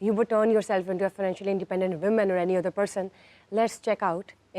you would turn yourself into a financially independent woman or any other person, let's check out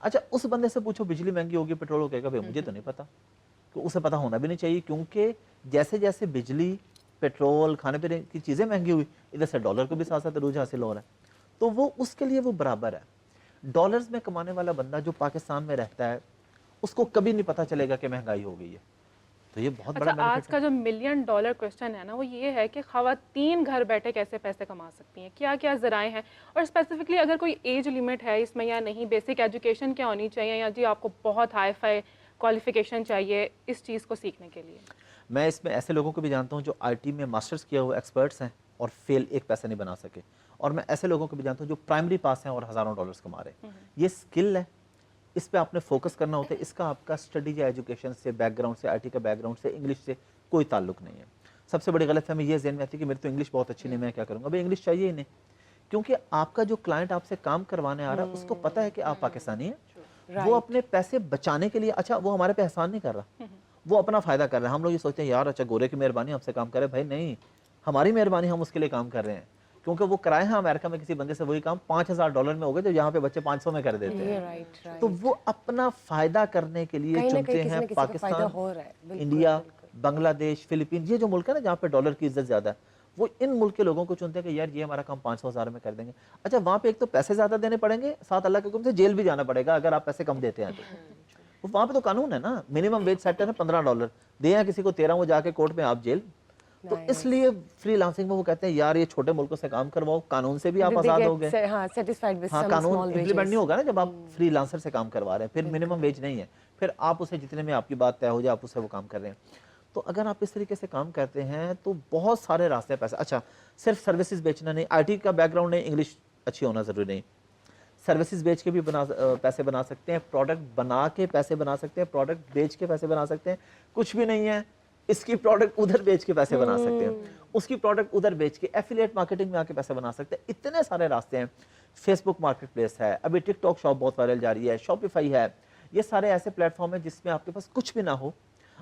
اچھا اس بندے سے پوچھو بجلی مہنگی ہوگی پیٹرول ہو کہے گا بھائی مجھے تو نہیں پتا, تو اسے پتا ہونا بھی نہیں چاہیے, کیونکہ جیسے جیسے بجلی پیٹرول کھانے پینے کی چیزیں مہنگی ہوئی ادھر سے ڈالر کو بھی ساتھ ساتھ عروج حاصل ہو رہا ہے, تو وہ اس کے لیے وہ برابر ہے. ڈالرز میں کمانے والا بندہ جو پاکستان میں رہتا ہے اس کو کبھی نہیں پتا چلے گا کہ مہنگائی ہو گئی ہے, تو یہ بہت بڑا اچھا آج بینیفٹ کا ہے. جو $1 ملین کویسچن ہے نا وہ یہ ہے کہ خواتین گھر بیٹھے کیسے پیسے کما سکتی ہیں, کیا کیا ذرائع ہیں, اور اسپیسیفکلی اگر کوئی ایج لمٹ ہے اس میں یا نہیں, بیسک ایجوکیشن کیا ہونی چاہیے, یا جی آپ کو بہت ہائی فائی کوالیفیکیشن چاہیے اس چیز کو سیکھنے کے لیے؟ میں اس میں ایسے لوگوں کو بھی جانتا ہوں جو آئی ٹی میں ماسٹرز کیا ہوا ایکسپرٹس ہیں اور فیل ایک پیسہ نہیں بنا سکے, اور میں ایسے لوگوں کو بھی جانتا ہوں جو پرائمری پاس ہیں اور ہزاروں ڈالرز کما رہے ہیں. یہ اسکل ہے, اس پہ آپ نے فوکس کرنا ہوتا ہے. اس کا آپ کا اسٹڈی یا ایجوکیشن سے بیک گراؤنڈ سے, آئی ٹی کا بیک گراؤنڈ سے, انگلش سے کوئی تعلق نہیں ہے. سب سے بڑی غلط فہمی یہ ذہن میں آتی ہے کہ میری تو انگلش بہت اچھی نہیں, میں کیا کروں گا. بھائی انگلش چاہیے ہی نہیں, کیونکہ آپ کا جو کلائنٹ آپ سے کام کروانے آ رہا ہے اس کو پتا ہے کہ آپ پاکستانی ہیں, وہ اپنے پیسے بچانے کے لیے, اچھا وہ ہمارے پہ احسان نہیں کر رہا, وہ اپنا فائدہ کر رہا ہے. ہم لوگ یہ سوچتے ہیں یار اچھا گورے کی مہربانی ہم سے کام کرے, بھائی نہیں, ہماری مہربانی ہم اس کے لیے کام کر رہے ہیں, کیونکہ وہ کرائے ہیں امریکہ میں کسی بندے سے وہی کام $5,000 میں ہوگا جو یہاں پہ بچے 500 میں کر دیتے ہیں. تو وہ اپنا فائدہ کرنے کے لیے چنتے ہیں پاکستان, انڈیا, بنگلہ دیش, فلپین, یہ جو ملک ہے نا جہاں پہ ڈالر کی عزت زیادہ ہے, وہ ان ملک کے لوگوں کو چنتے ہیں کہ یار یہ ہمارا کام 500,000 میں کر دیں گے. اچھا وہاں پہ ایک تو پیسے زیادہ دینے پڑیں گے, ساتھ اللہ کے حکم سے جیل بھی جانا پڑے گا اگر آپ پیسے کم دیتے ہیں تو وہاں پہ تو قانون ہے نا, منیمم ویج سیٹ ہے نا $15, دے ہیں کسی کو 13 وہ جا کے کورٹ میں آپ جیل. تو اس لیے فری لانسنگ میں وہ کہتے ہیں یار یہ چھوٹے ملکوں سے کام کرواؤ, قانون سے بھی آپ آزاد ہو گئے. ہاں قانون امپلیمنٹ نہیں ہوگا نا جب آپ فری لانسر سے کام کروا رہے ہیں, پھر منیمم ویج نہیں ہے, پھر آپ اسے جتنے میں آپ کی بات طے ہو جائے آپ اسے وہ کام کر رہے ہیں. تو اگر آپ اس طریقے سے کام کرتے ہیں تو بہت سارے راستے پیسے. اچھا صرف سروسز بیچنا نہیں, آئی ٹی کا بیک گراؤنڈ نہیں, انگلش اچھی ہونا ضروری نہیں, سروسز بیچ کے بھی پیسے بنا سکتے ہیں, پروڈکٹ بنا کے پیسے بنا سکتے ہیں, پروڈکٹ بیچ کے پیسے بنا سکتے ہیں. کچھ بھی نہیں ہے اس کی پروڈکٹ ادھر بیچ کے پیسے بنا سکتے ہیں, اس کی پروڈکٹ ادھر بیچ کے ایفیلیٹ مارکیٹنگ میں آ کے پیسے بنا سکتے ہیں. اتنے سارے راستے ہیں. فیس بک مارکیٹ پلیس ہے, ابھی ٹک ٹاک شاپ بہت وائرل جا رہی ہے, شاپیفائی ہے, یہ سارے ایسے پلیٹ فارم ہیں جس میں آپ کے پاس کچھ بھی نہ ہو,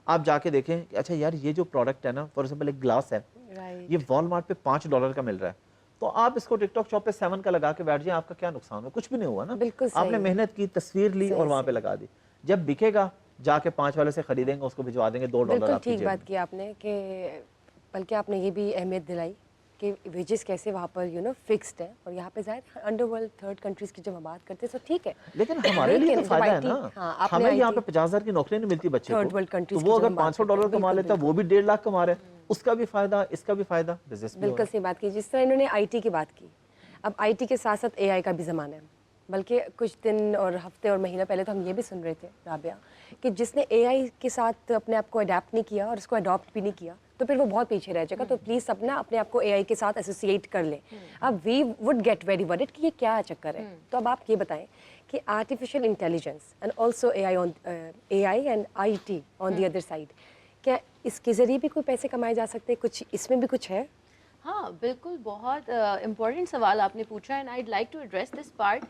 آپ جا کے دیکھیں کہ اچھا یار یہ جو پروڈکٹ ہے نا, فار ایگزامپل ایک گلاس ہے, یہ والمارٹ پہ $5 کا مل رہا ہے, تو آپ اس کو ٹک ٹاک شاپ پہ 7 کا لگا کے بیٹھ جائیں, آپ کا کیا نقصان ہو, کچھ بھی نہیں ہوا نا. آپ نے محنت کی, تصویر لی اور وہاں پہ لگا دی, جب بکے گا جا کے 5 والے سے خریدیں گے, اس کو بھجوا دیں گے $2. بالکل ٹھیک بات کی آپ نے, کہ بلکہ آپ نے یہ بھی اہمیت دلائی کہ ویجز کیسے وہاں پر فکسڈ ہے, اور یہاں پہ ظاہر انڈر ورلڈ تھرڈ کنٹریز کی جب ہم بات کرتے ہیں تو ٹھیک ہے, لیکن ہمارے لیے تو فائدہ ہے نا. ہمیں یہاں پہ 50,000 کی نوکری نہیں ملتی بچے کو, تو وہ اگر $500 کما لیتا ہے وہ بھی 1.5 لاکھ کما رہے ہیں, اس کا بھی فائدہ, اس کا بھی فائدہ, بزنس بھی. بالکل صحیح بات کی. جس طرح انہوں نے آئی ٹی کی بات کی, اب آئی ٹی کے ساتھ ساتھ اے آئی کا بھی زمانہ ہے, بلکہ کچھ دن اور ہفتے اور مہینہ پہلے تو ہم یہ بھی سن رہے تھے رابعہ کہ جس نے اے آئی کے ساتھ اپنے آپ کو اڈیپٹ نہیں کیا اور اس کو اڈاپٹ بھی نہیں کیا تو پھر وہ بہت پیچھے رہ جائے گا. تو پلیز اپنا اپنے آپ کو اے آئی کے ساتھ ایسوسیٹ کر لیں. اب we would get very worried کہ یہ کیا چکر ہے. تو اب آپ یہ بتائیں کہ artificial intelligence and also a I and I T on the other side, کیا اس کے ذریعے بھی کوئی پیسے کمائے جا سکتے ہیں, کچھ اس میں بھی کچھ ہے؟ ہاں بالکل, بہت امپورٹنٹ سوال آپ نے پوچھا, and I like to address this part.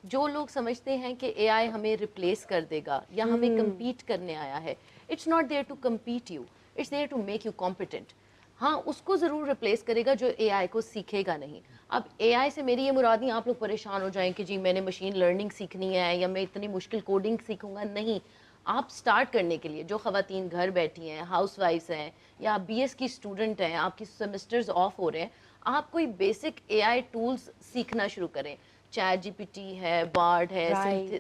جو لوگ سمجھتے ہیں کہ اے آئی ہمیں ریپلیس کر دے گا یا ہمیں کمپیٹ کرنے آیا ہے, it's not there to compete you, it's there to make you competent. ہاں اس کو ضرور ریپلیس کرے گا جو اے آئی کو سیکھے گا نہیں. اب اے آئی سے میری یہ مراد نہیں آپ لوگ پریشان ہو جائیں کہ جی میں نے مشین لرننگ سیکھنی ہے یا میں اتنی مشکل کوڈنگ سیکھوں گا, نہیں. آپ سٹارٹ کرنے کے لیے جو خواتین گھر بیٹھی ہیں, ہاؤس وائفس ہیں, یا بی ایس کی اسٹوڈنٹ ہیں, آپ کی سیمسٹرز آف ہو رہے ہیں, آپ کوئی بیسک اے آئی ٹولز سیکھنا شروع کریں. چیٹ جی پی ٹی ہے, بارڈ ہے,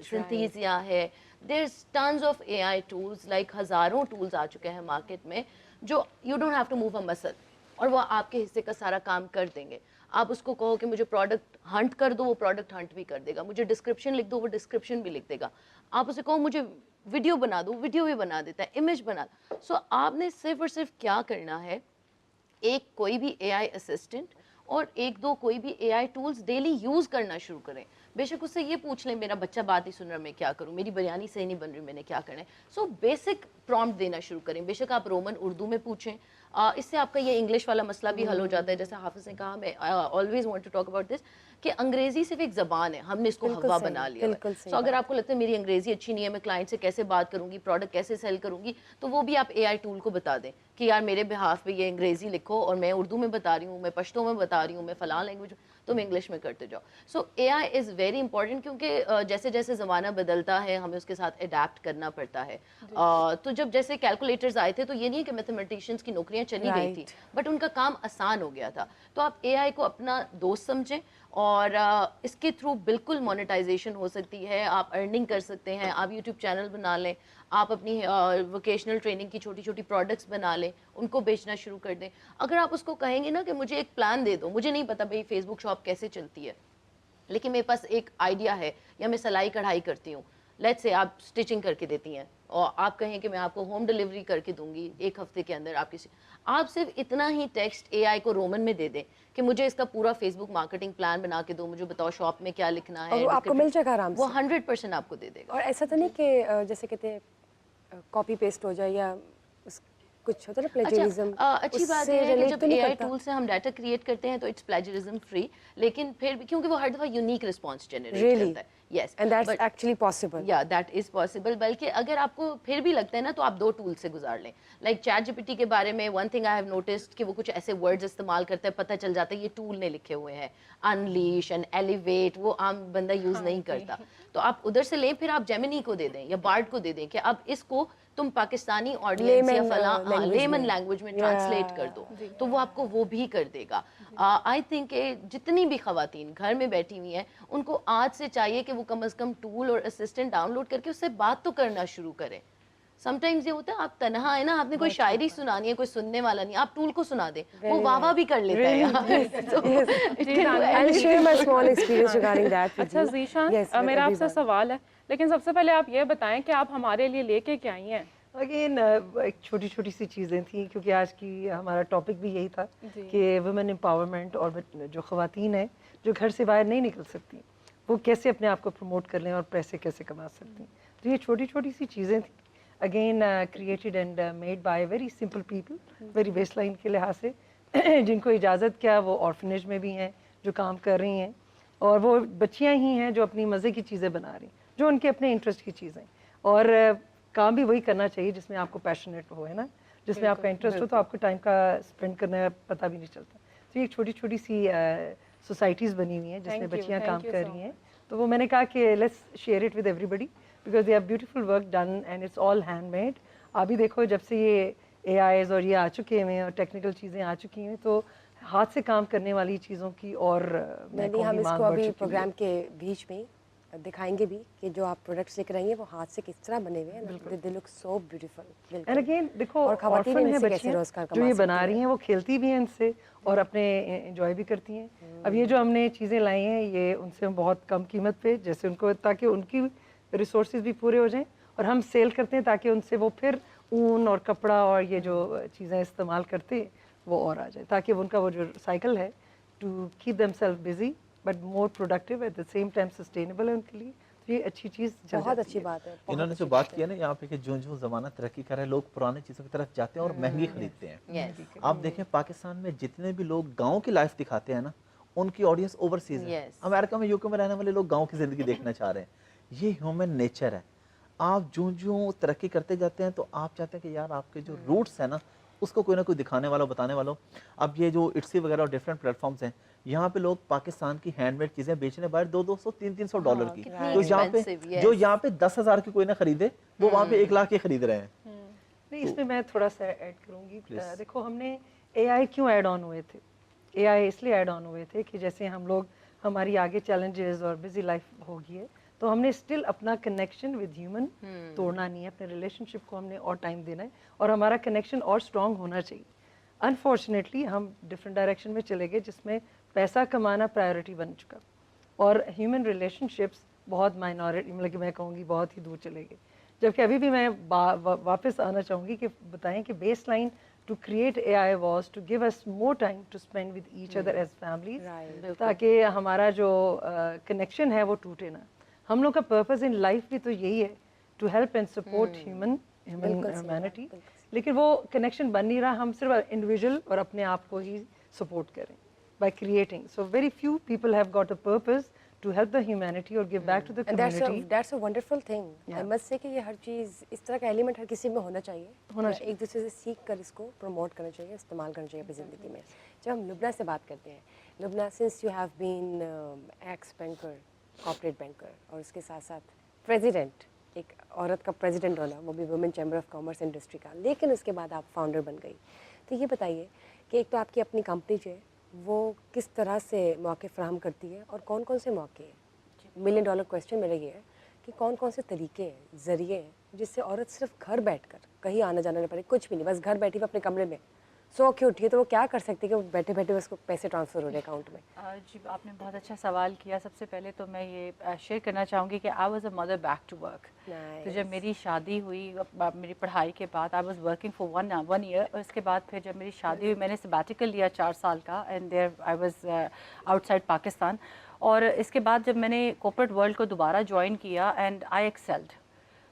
سنتھیزیا ہے, there is tons of A I tools, like ہزاروں ٹولز آ چکے ہیں مارکیٹ میں جو you don't have to move a muscle, اور وہ آپ کے حصے کا سارا کام کر دیں گے. آپ اس کو کہو کہ مجھے پروڈکٹ ہنٹ کر دو, وہ پروڈکٹ ہنٹ بھی کر دے گا. مجھے ڈسکرپشن لکھ دو, وہ ڈسکرپشن بھی لکھ دے گا. آپ اسے کہو مجھے ویڈیو بنا دو, ویڈیو بھی بنا دیتا ہے, امیج بنا. سو آپ نے صرف اور صرف کیا کرنا ہے, ایک کوئی بھی اے آئی اسسٹنٹ اور ایک دو کوئی بھی اے آئی ٹولز ڈیلی یوز کرنا شروع کریں. بے شک اس سے یہ پوچھ لیں میرا بچہ بات نہیں سن رہا میں کیا کروں, میری بریانی صحیح نہیں بن رہی میں نے کیا کرنا ہے. سو بیسک پرومپٹ دینا شروع کریں. بے شک آپ رومن اردو میں پوچھیں, اس سے آپ کا یہ انگلش والا مسئلہ بھی حل ہو جاتا ہے. جیسے حافظ نے کہا, میں always want to talk about this, کہ انگریزی صرف ایک زبان ہے, ہم نے اس کو ہوا بنا لیا ہے. سو اگر آپ کو لگتا ہے میری انگریزی اچھی نہیں ہے, میں کلائنٹ سے کیسے بات کروں گی, پروڈکٹ کیسے سیل کروں گی, تو وہ بھی آپ اے آئی ٹول کو بتا دیں کہ یار میرے بہاف پہ یہ انگریزی لکھو اور میں اردو میں بتا رہی ہوں, میں پشتو میں بتا رہی ہوں, میں فلاں لینگویج تم انگلش میں کرتے جاؤ. سو اے آئی از ویری امپورٹنٹ, کیونکہ جیسے جیسے زمانہ بدلتا ہے ہمیں اس کے ساتھ اڈیپٹ کرنا پڑتا ہے. تو جب جیسے کیلکولیٹرز آئے تھے تو یہ نہیں کہ میتھمیٹیشینس کی نوکریاں چلی گئی تھی, بٹ ان کا کام آسان ہو گیا تھا. تو آپ اے آئی کو اپنا دوست سمجھیں, اور اس کے تھرو بالکل مونیٹائزیشن ہو سکتی ہے, آپ ارننگ کر سکتے ہیں, آپ یوٹیوب چینل بنا لیں, آپ اپنی ووکیشنل ٹریننگ کی چھوٹی چھوٹی پروڈکٹس بنا لیں, ان کو بیچنا شروع کر دیں. اگر آپ اس کو کہیں گے نا کہ مجھے ایک پلان دے دو, مجھے نہیں پتا بھائی فیس بک شاپ کیسے چلتی ہے, لیکن میرے پاس ایک آئیڈیا ہے, یا میں سلائی کڑھائی کرتی ہوں, لیٹس سے آپ سٹچنگ کر کے دیتی ہیں, اور آپ کہیں کہ میں آپ کو ہوم ڈلیوری کر کے دوں گی 1 ہفتے کے اندر, آپ صرف اتنا ہی ٹیکسٹ اے آئی کو رومن میں دے دیں کہ مجھے اس کا پورا فیس بک مارکیٹنگ پلان بنا کے دو, مجھے بتاؤ شاپ میں کیا لکھنا ہے, اور آپ کو مل جائے گا آرام سے, وہ 100% آپ کو دے دے گا. اور ایسا تو نہیں کہ جیسے کہتے ہیں کاپی پیسٹ ہو جائے یا کچھ ہوتا ہے نا پلیجرزم. اچھی بات یہ ہے کہ جب اے آئی ٹول سے ہم ڈاٹا کریٹ کرتے ہیں تو اٹس پلیجرزم فری, لیکن پھر بھی کیونکہ وہ ہر دفعہ یونیک رسپانس جنریٹ کرتا ہے. یس, اینڈ دیٹس ایکچولی پاسبل. یا دیٹ از پاسبل. بلکہ اگر آپ کو پھر بھی لگتا ہے نا تو آپ 2 ٹول سے گزار لیں. Like chat G P T کے بارے میں one thing I have noticed کہ وہ کچھ ایسے ورڈز استعمال کرتا ہے, پتہ چل جاتا ہے یہ ٹول نے لکھے ہوئے ہیں, انلیش اینڈ ایلیویٹ, وہ عام بندہ یوز نہیں کرتا. تو آپ ادھر سے لیں, پھر آپ جیمنی کو دے دیں یا بارڈ کو دے دیں کہ اب اس کو تم پاکستانی آڈینس یا فلاں لیمن لینگویج میں ٹرانسلیٹ کر دو, تو وہ آپ کو وہ بھی کر دے گا. آئی تھنک کہ جتنی بھی خواتین گھر میں بیٹھی ہوئی ہیں ان کو آج سے چاہیے کہ وہ کم از کم ٹول اور اسسٹنٹ ڈاؤن لوڈ کر کے اس سے بات تو کرنا شروع کریں. سم ٹائمز یہ ہوتا ہے آپ تنہا ہے نا, آپ نے کوئی شاعری سنانی ہے, کوئی سننے والا نہیں, آپ ٹول کو سنا دیں, وہ واہ واہ بھی کر لیتا ہے. اچھا ذیشان, میرا آپ سے سوال ہے, لیکن سب سے پہلے آپ یہ بتائیں کہ آپ ہمارے لیے لے کے کیا آئی ہیں. اگین ایک چھوٹی چھوٹی سی چیزیں تھیں, کیونکہ آج کی ہمارا ٹاپک بھی یہی تھا کہ ویمن امپاورمنٹ, اور جو خواتین ہیں جو گھر سے باہر نہیں نکل سکتی وہ کیسے اپنے آپ کو پروموٹ کر لیں اور پیسے کیسے کما سکتی. تو یہ چھوٹی چھوٹی سی چیزیں تھیں, again created and made by very simple people, very base line کے لحاظ سے, جن کو اجازت کیا وہ آرفنیج میں بھی ہیں جو کام کر رہی ہیں, اور وہ بچیاں ہی ہیں جو اپنی مزے کی چیزیں بنا رہی ہیں, جو ان کے اپنے انٹرسٹ کی چیزیں, اور کام بھی وہی کرنا چاہیے جس میں آپ کو پیشنیٹ ہو, ہے نا, جس میں آپ کا انٹرسٹ ہو, تو آپ کو ٹائم کا اسپینڈ کرنا پتہ بھی نہیں چلتا. تو یہ چھوٹی چھوٹی سی سوسائٹیز بنی ہوئی ہیں جس میں بچیاں کام کر رہی ہیں, تو وہ میں نے کہا کہ let's share it with everybody, because they have beautiful work done and it's all handmade. ابھی دیکھو جب سے یہ اے آئیز اور یہ آ چکے ہیں اور ٹیکنیکل چیزیں آ چکی ہیں, تو ہاتھ سے کام کرنے والی چیزوں کی اور ہم اس کو ابھی پروگرام کے بیچ میں دکھائیں گے بھی کہ جو آپ پروڈکٹس لے کر آئی ہیں وہ ہاتھ سے کس طرح بنے ہوئے ہیں. دے لک سو بیوٹیفل. اینڈ اگین دیکھو آرفن ہیں بچیاں جو یہ بنا رہی ہیں, وہ کھیلتی بھی ہیں ان سے اور اپنے انجوائے بھی کرتی ہیں. اب یہ جو ہم نے چیزیں لائی ہیں یہ ان سے ہم بہت کم قیمت پہ, جیسے ان کو, تاکہ ان کی ریسورسز بھی پورے ہو جائیں, اور ہم سیل کرتے ہیں تاکہ ان سے وہ پھر اون اور کپڑا اور یہ جو چیزیں استعمال کرتے وہ اور آ جائے, تاکہ ان کا وہ جو سائیکل ہے to keep them self busy but more productive at the same time sustainable ہے ان کے لیے. تو یہ اچھی چیز, بہت اچھی بات ہے. انہوں نے جو بات کیا نا یہاں پہ کہ جو زمانہ ترقی کر رہا ہے, لوگ پرانے چیزوں کی طرف جاتے ہیں اور مہنگی خریدتے ہیں. آپ دیکھیں پاکستان میں جتنے بھی لوگ گاؤں کی لائف دکھاتے ہیں نا, ان کی آڈینس اوورسیز ہے. امریکہ میں, یو کے میں رہنے والے لوگ گاؤں کی زندگی دیکھنا چاہ رہے ہیں. یہ ہیومن نیچر ہے. آپ جو ترقی کرتے جاتے ہیں تو آپ چاہتے ہیں کہ یار آپ کے جو روٹس ہیں نا اس کو کوئی نہ کوئی دکھانے والا, بتانے والا. اب یہ جو اٹسی وغیرہ اور ڈفرینٹ پلیٹ فارمس ہیں, یہاں پہ لوگ پاکستان کی ہینڈ میڈ چیزیں بیچنے باہر $200-300 کی, جو یہاں پہ 10,000 کی کوئی نہ خریدے, وہ وہاں پہ 1 لاکھ کی خرید رہے ہیں. نہیں, اس میں میں تھوڑا سا ایڈ کروں گی. دیکھو ہم نے اے آئی کیوں ایڈ آن ہوئے تھے, اے آئی اس لیے ایڈ آن ہوئے تھے کہ جیسے ہم لوگ, ہماری آگے چیلنجز اور بزی لائف ہوگی ہے, تو ہم نے اسٹل اپنا کنیکشن ود ہیومن توڑنا نہیں ہے, اپنے ریلیشن شپ کو ہم نے اور ٹائم دینا ہے, اور ہمارا کنیکشن اور اسٹرانگ ہونا چاہیے. انفارچونیٹلی ہم ڈفرینٹ ڈائریکشن میں چلے گئے جس میں پیسہ کمانا پرائیورٹی بن چکا, اور ہیومن ریلیشن شپس بہت مائنورٹی, مطلب کہ میں کہوں گی بہت ہی دور چلے گئے. جبکہ ابھی بھی میں واپس آنا چاہوں گی کہ بتائیں کہ baseline to create A I was to give us more time to spend with each other's families, تاکہ ہمارا جو کنیکشن ہے وہ ٹوٹے نہ. ہم لوگ کا پرپز ان لائف بھی تو یہی ہے, to help and support humanity, لیکن وہ کنیکشن بن نہیں رہا. ہم صرف انڈیویجول اور اپنے آپ کو ہی سپورٹ کریں by creating. So very few people have got a purpose to help the humanity or give back to the And community. that's a wonderful thing. I Yeah. must say کہ یہ ہر چیز اس طرح کا ایلیمنٹ ہر کسی میں ہونا چاہیے. ہونا چاہیے. ایک دوسرے سے سیکھ کر اس کو پروموٹ کرنا چاہیے, استعمال کرنا چاہیے اپنی زندگی میں. جب ہم لبنہ سے بات کرتے ہیں, Lubna since you have been ex banker, corporate banker, اور اس کے ساتھ ساتھ پریزیڈنٹ, ایک عورت کا پریزیڈنٹ ہونا, وہ بھی women chamber of commerce industry کا, لیکن اس کے بعد آپ فاؤنڈر بن گئی. تو یہ بتائیے کہ ایک تو آپ کی اپنی کمپنی جو ہے وہ کس طرح سے مواقع فراہم کرتی ہے, اور کون کون سے مواقع ہیں. $1 ملین کویسچن میرا یہ ہے کہ کون کون سے طریقے ہیں, ذریعے ہیں, جس سے عورت صرف گھر بیٹھ کر, کہیں آنا جانا نہ پڑے, کچھ بھی نہیں, بس گھر بیٹھی ہوئی اپنے کمرے میں سو کے اٹھی ہے, تو وہ کیا کر سکتی ہے کہ وہ بیٹھے بیٹھے اس کو پیسے ٹرانسفر ہو رہے اکاؤنٹ میں. جی آپ نے بہت اچھا سوال کیا. سب سے پہلے تو میں یہ شیئر کرنا چاہوں گی کہ I was a mother back to work. تو جب میری شادی ہوئی, میری پڑھائی کے بعد I was working for one year, اور اس کے بعد پھر جب میری شادی ہوئی میں نے سبیٹیکل لیا 4 سال کا, and there I was out side Pakistan. اور اس کے بعد جب میں نے کارپوریٹ ورلڈ کو دوبارہ جوائن کیا اینڈ آئی ایکسیلڈ.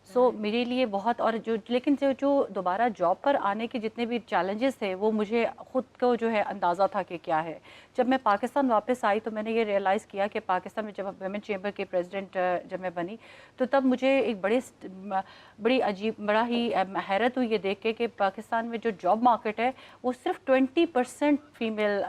سو میرے لیے بہت, اور لیکن جو دوبارہ جاب پر آنے کے جتنے بھی چیلنجز تھے وہ مجھے خود کو جو ہے اندازہ تھا کہ کیا ہے. جب میں پاکستان واپس آئی تو میں نے یہ ریئلائز کیا کہ پاکستان میں جب ویمن چیمبر کے پریزیڈنٹ جب میں بنی تو تب مجھے ایک بڑی عجیب, بڑا ہی حیرت ہوئی یہ دیکھ کے کہ پاکستان میں جو جاب مارکیٹ ہے وہ صرف 20% فیمیل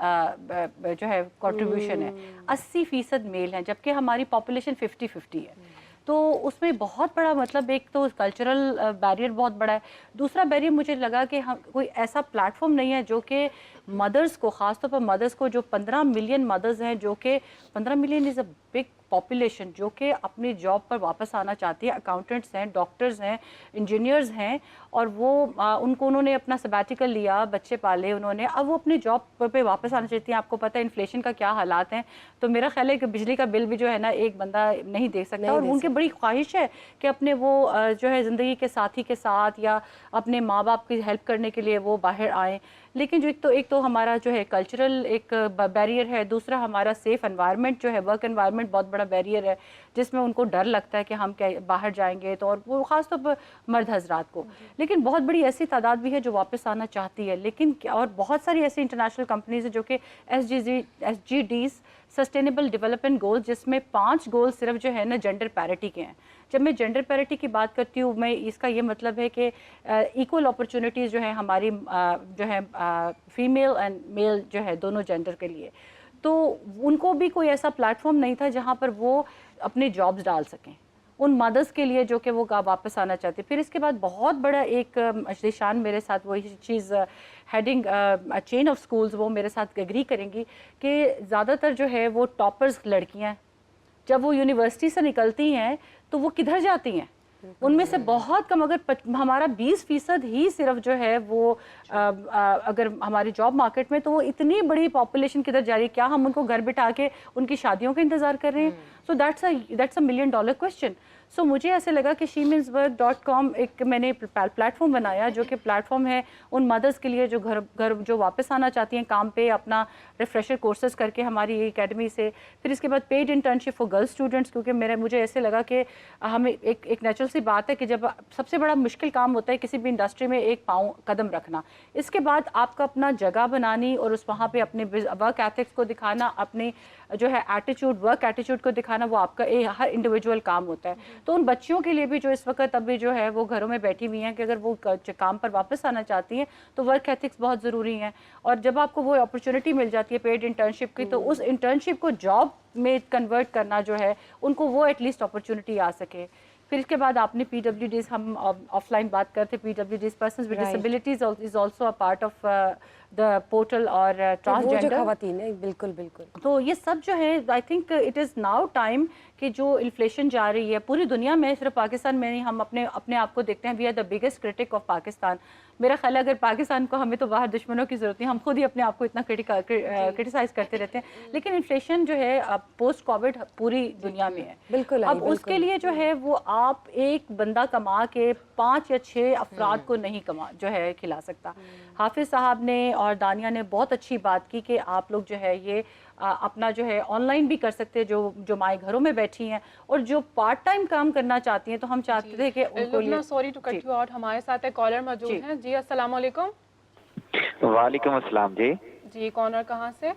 جو ہے کنٹریبیوشن ہے, 80% میل ہیں, جبکہ ہماری پاپولیشن 50-50 ہے. تو اس میں بہت بڑا مطلب ایک تو کلچرل بیریئر بہت بڑا ہے. دوسرا بیریئر مجھے لگا کہ کوئی ایسا پلیٹ فارم نہیں ہے جو کہ مدرس کو, خاص طور پر مدرس کو, جو 15 ملین مدرز ہیں, جو کہ 15 million is a big population, جو کہ اپنی جاب پر واپس آنا چاہتی ہے. اکاؤنٹنٹس ہیں, ڈاکٹرز ہیں, انجینئرز ہیں, اور وہ انہوں نے اپنا سبیٹیکل لیا, بچے پالے انہوں نے, اب وہ اپنی جاب پہ واپس آنا چاہتی ہیں. آپ کو پتہ ہے انفلیشن کا کیا حالات ہیں, تو میرا خیال ہے کہ بجلی کا بل بھی جو ہے نا ایک بندہ نہیں دے سکتا, اور ان کی بڑی خواہش ہے کہ اپنے وہ جو ہے زندگی کے ساتھی کے ساتھ یا اپنے ماں باپ کی ہیلپ کرنے کے لیے وہ باہر آئیں. لیکن جو ایک تو ہمارا جو ہے کلچرل ایک بیریئر ہے, دوسرا ہمارا سیف انوائرمنٹ جو ہے, ورک انوائرمنٹ بہت بڑا بیریئر ہے, جس میں ان کو ڈر لگتا ہے کہ ہم باہر جائیں گے تو, اور وہ خاص طور پر مرد حضرات کو. لیکن بہت بڑی ایسی تعداد بھی ہے جو واپس آنا چاہتی ہے. لیکن اور بہت ساری ایسی انٹرنیشنل کمپنیز ہیں جو کہ SDGs سسٹینیبل ڈیولپمنٹ گولز, جس میں 5 گول صرف جو ہے نا جینڈر پیرٹی کے ہیں. جب میں جینڈر پیرٹی کی بات کرتی ہوں, میں اس کا یہ مطلب ہے کہ ایکول اپرچونیٹیز جو ہیں ہماری جو ہے فیمیل اینڈ میل جو ہے دونوں جینڈر کے لیے. تو ان کو بھی کوئی ایسا پلیٹ فارم نہیں تھا جہاں پر وہ اپنے جابز ڈال سکیں ان مدرس کے لیے جو کہ وہ واپس آنا چاہتے. پھر اس کے بعد بہت بڑا ایک ذیشان میرے ساتھ وہی چیز ہیڈنگ چین آف سکولز, وہ میرے ساتھ ایگری کریں گی کہ زیادہ تر جو ہے وہ ٹاپرز لڑکیاں, جب وہ یونیورسٹی سے نکلتی ہیں تو وہ کدھر جاتی ہیں, ان میں سے بہت کم, اگر ہمارا 20% ہی صرف جو ہے وہ اگر ہماری جاب مارکیٹ میں, تو وہ اتنی بڑی پاپولیشن کدھر جا رہی ہے. کیا ہم ان کو گھر بٹھا کے ان کی شادیوں کا انتظار کر رہے ہیں؟ So that's a $1 million question. So مجھے ایسے لگا کہ shemeanswork.com ایک میں نے پلیٹ فارم بنایا جو کہ پلیٹ فارم ہے ان مدرس کے لیے جو گھر جو واپس آنا چاہتی ہیں کام پہ, اپنا ریفریشر کورسز کر کے ہماری اکیڈمی سے. پھر اس کے بعد paid internship for girl students, کیونکہ مجھے ایسے لگا کہ ہمیں ایک نیچرل سی بات ہے کہ جب سب سے بڑا مشکل کام ہوتا ہے کسی بھی انڈسٹری میں ایک قدم رکھنا, اس کے بعد آپ کا اپنا جگہ بنانی اور اس وہاں پہ اپنے ورک ایتھکس کو دکھانا, اپنی جو ہے ورک ایٹیچیوڈ کو دکھانا, وہ آپ کا ہر انڈیویجول کام ہوتا ہے. تو ان بچیوں کے لیے بھی جو اس وقت ابھی جو ہے وہ گھروں میں بیٹھی ہوئی ہیں کہ اگر وہ کام پر واپس آنا چاہتی ہیں تو ورک ایتھکس بہت ضروری ہیں. اور جب آپ کو وہ اپرچونٹی مل جاتی ہے پیڈ انٹرنشپ کی, تو اس انٹرنشپ کو جاب میں کنورٹ کرنا جو ہے ان کو وہ ایٹ لیسٹ اپرچونٹی آ سکے. پھر اس کے بعد آپ نے PWDs, ہم آف لائن بات کرتے, PWDs persons with disabilities is also a part of the portal, اور ٹرانسجینڈر خواتین ہیں, بالکل بالکل. تو یہ سب جو ہے I think it is now time کہ جو انفلیشن جا رہی ہے پوری دنیا میں, صرف پاکستان میں نہیں, ہم اپنے آپ کو دیکھتے ہیں, we are the biggest critic of Pakistan. میرا خیال ہے اگر پاکستان کو, ہمیں تو باہر دشمنوں کی ضرورت نہیں, ہم خود ہی اپنے آپ کو اتنا کرٹیسائز کرتے رہتے ہیں. لیکن انفلیشن جو ہے پوسٹ کووڈ پوری دنیا میں ہے. بالکل. اب اس کے لیے جو ہے وہ آپ ایک بندہ کما کے 5 یا 6 افراد کو نہیں جو ہے کھلا سکتا. حافظ صاحب نے اور دانیہ نے بہت اچھی بات کی کہ آپ لوگ جو ہے یہ اپنا جو ہے آن لائن بھی کر سکتے, جو مائیں گھروں میں بیٹھی ہیں اور جو پارٹ ٹائم کام کرنا چاہتی ہیں. تو ہم چاہتے تھے کہ ان کو sorry to cut you out, ہمارے ساتھ ایک کالر موجود ہیں. جی السلام علیکم. وعلیکم السلام. جی کون اور کہاں سے؟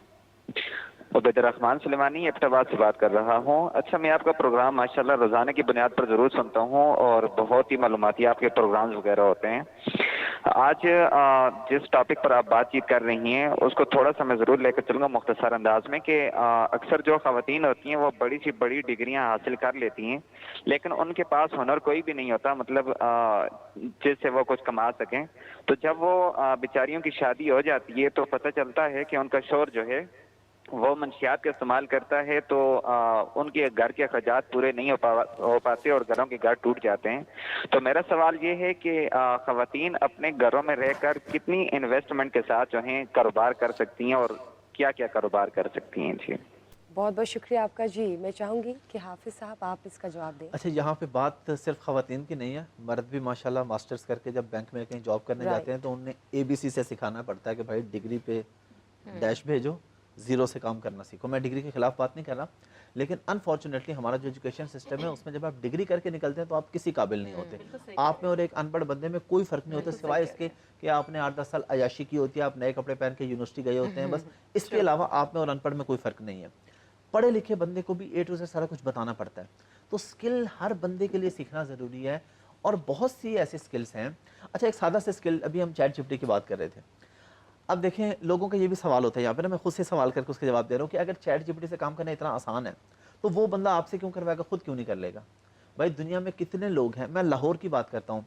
عبیدالرحمان سلیمانی ایبٹآباد سے بات کر رہا ہوں. اچھا میں آپ کا پروگرام ماشاءاللہ روزانہ کی بنیاد پر ضرور سنتا ہوں اور بہت ہی معلوماتی آپ کے پروگرامز وغیرہ ہوتے ہیں. آج جس ٹاپک پر آپ بات چیت کر رہی ہیں اس کو تھوڑا سا میں ضرور لے کر چلوں گا مختصر انداز میں کہ اکثر جو خواتین ہوتی ہیں وہ بڑی سی بڑی ڈگریاں حاصل کر لیتی ہیں لیکن ان کے پاس ہنر کوئی بھی نہیں ہوتا, مطلب جس سے وہ کچھ کما سکیں. تو جب وہ بیچاریوں کی شادی ہو جاتی ہے تو پتہ چلتا ہے کہ ان کا شوہر جو ہے وہ منشیات کا استعمال کرتا ہے تو ان کے گھر کے اخراجات پورے نہیں ہو پاتے اور گھروں کے گھر ٹوٹ جاتے ہیں. تو میرا سوال یہ ہے کہ خواتین اپنے گھروں میں رہ کر کتنی انویسٹمنٹ کے ساتھ جو ہیں کاروبار کر سکتی ہیں اور کیا کیا کاروبار کر سکتی ہیں؟ جی بہت بہت شکریہ آپ کا. جی میں چاہوں گی کہ حافظ صاحب آپ اس کا جواب دیں. اچھا یہاں پہ بات صرف خواتین کی نہیں ہے, مرد بھی ماشاءاللہ ماسٹرز کر کے جب بینک میں کہیں جاب کرنے جاتے ہیں تو انہیں ABC سے سکھانا پڑتا ہے کہ بھائی ڈگری پہ ڈیش بھیجو, زیرو سے کام کرنا سیکھو. میں ڈگری کے خلاف بات نہیں کر رہا, لیکن انفارچونیٹلی ہمارا جو ایجوکیشن سسٹم ہے اس میں جب آپ ڈگری کر کے نکلتے ہیں تو آپ کسی قابل نہیں ہوتے. آپ میں اور ایک ان پڑھ بندے میں کوئی فرق نہیں ہوتا سوائے اس کے کہ آپ نے 8-10 سال عیاشی کی ہوتی ہے, آپ نئے کپڑے پہن کے یونیورسٹی گئے ہوتے ہیں, بس اس کے علاوہ آپ میں اور ان پڑھ میں کوئی فرق نہیں ہے. پڑھے لکھے بندے کو بھی A to Z سارا کچھ بتانا پڑتا ہے. تو سکل ہر بندے کے لیے سیکھنا ضروری ہے اور بہت سی ایسے سکلز ہیں. اچھا ایک سادہ سے سکل, ابھی ہم چیٹ GPT کی بات کر رہے تھے. اب دیکھیں لوگوں کا یہ بھی سوال ہوتا ہے یہاں پہ نا, میں خود سے سوال کر کے اس کے جواب دے رہا ہوں کہ اگر چیٹ GPT سے کام کرنا اتنا آسان ہے تو وہ بندہ آپ سے کیوں کروائے گا, خود کیوں نہیں کر لے گا؟ بھائی دنیا میں کتنے لوگ ہیں, میں لاہور کی بات کرتا ہوں,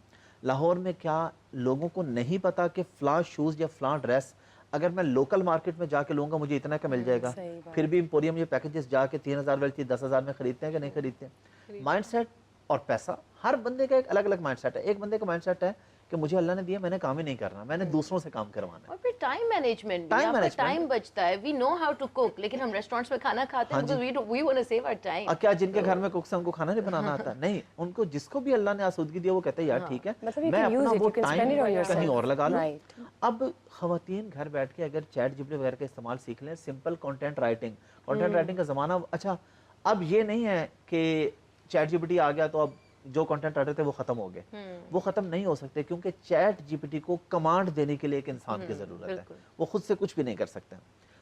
لاہور میں کیا لوگوں کو نہیں پتا کہ فلاں شوز یا فلاں ڈریس اگر میں لوکل مارکیٹ میں جا کے لوں گا مجھے اتنا کا مل جائے گا, پھر بھی امپوریم یہ پیکیجز جا کے 3000 والی 10,000 میں خریدتے ہیں کہ نہیں خریدتے ہیں؟ مائنڈ سیٹ اور پیسہ, ہر بندے کا ایک الگ الگ مائنڈ سیٹ ہے. ایک بندے کا مائنڈ سیٹ ہے کہ مجھے اللہ نے دیا, میں نے کام ہی نہیں کرنا, میں نے دوسروں سے کام کروانا ہے. اور پھر ٹائم مینجمنٹ, ٹائم بچتا ہے. وی نو ہاؤ ٹو کوک, لیکن ہم ریسٹورینٹس میں کھانا کھاتے ہیں because we want to save our time. کیا جن کے گھر میں کوکس ہیں ان کو کھانا نہیں بنانا آتا؟ نہیں, ان کو جس کو بھی اللہ نے آسودگی دیا وہ کہتے ہیں یار ٹھیک ہے میں اپنا وہ ٹائم کہیں اور لگا لوں. اب خواتین گھر بیٹھ کے اگر چیٹ GPT وغیرہ کا استعمال سیکھ لیں, سمپل کانٹینٹ رائٹنگ کا زمانہ. اچھا اب یہ نہیں ہے کہ چیٹ GPT آ گیا تو اب جو کنٹینٹ رائٹر تھے وہ ختم ہو گئے, وہ ختم نہیں ہو سکتے کیونکہ چیٹ GPT کو کمانڈ دینے کے لیے ایک انسان کی ضرورت ہے, وہ خود سے کچھ بھی نہیں کر سکتے.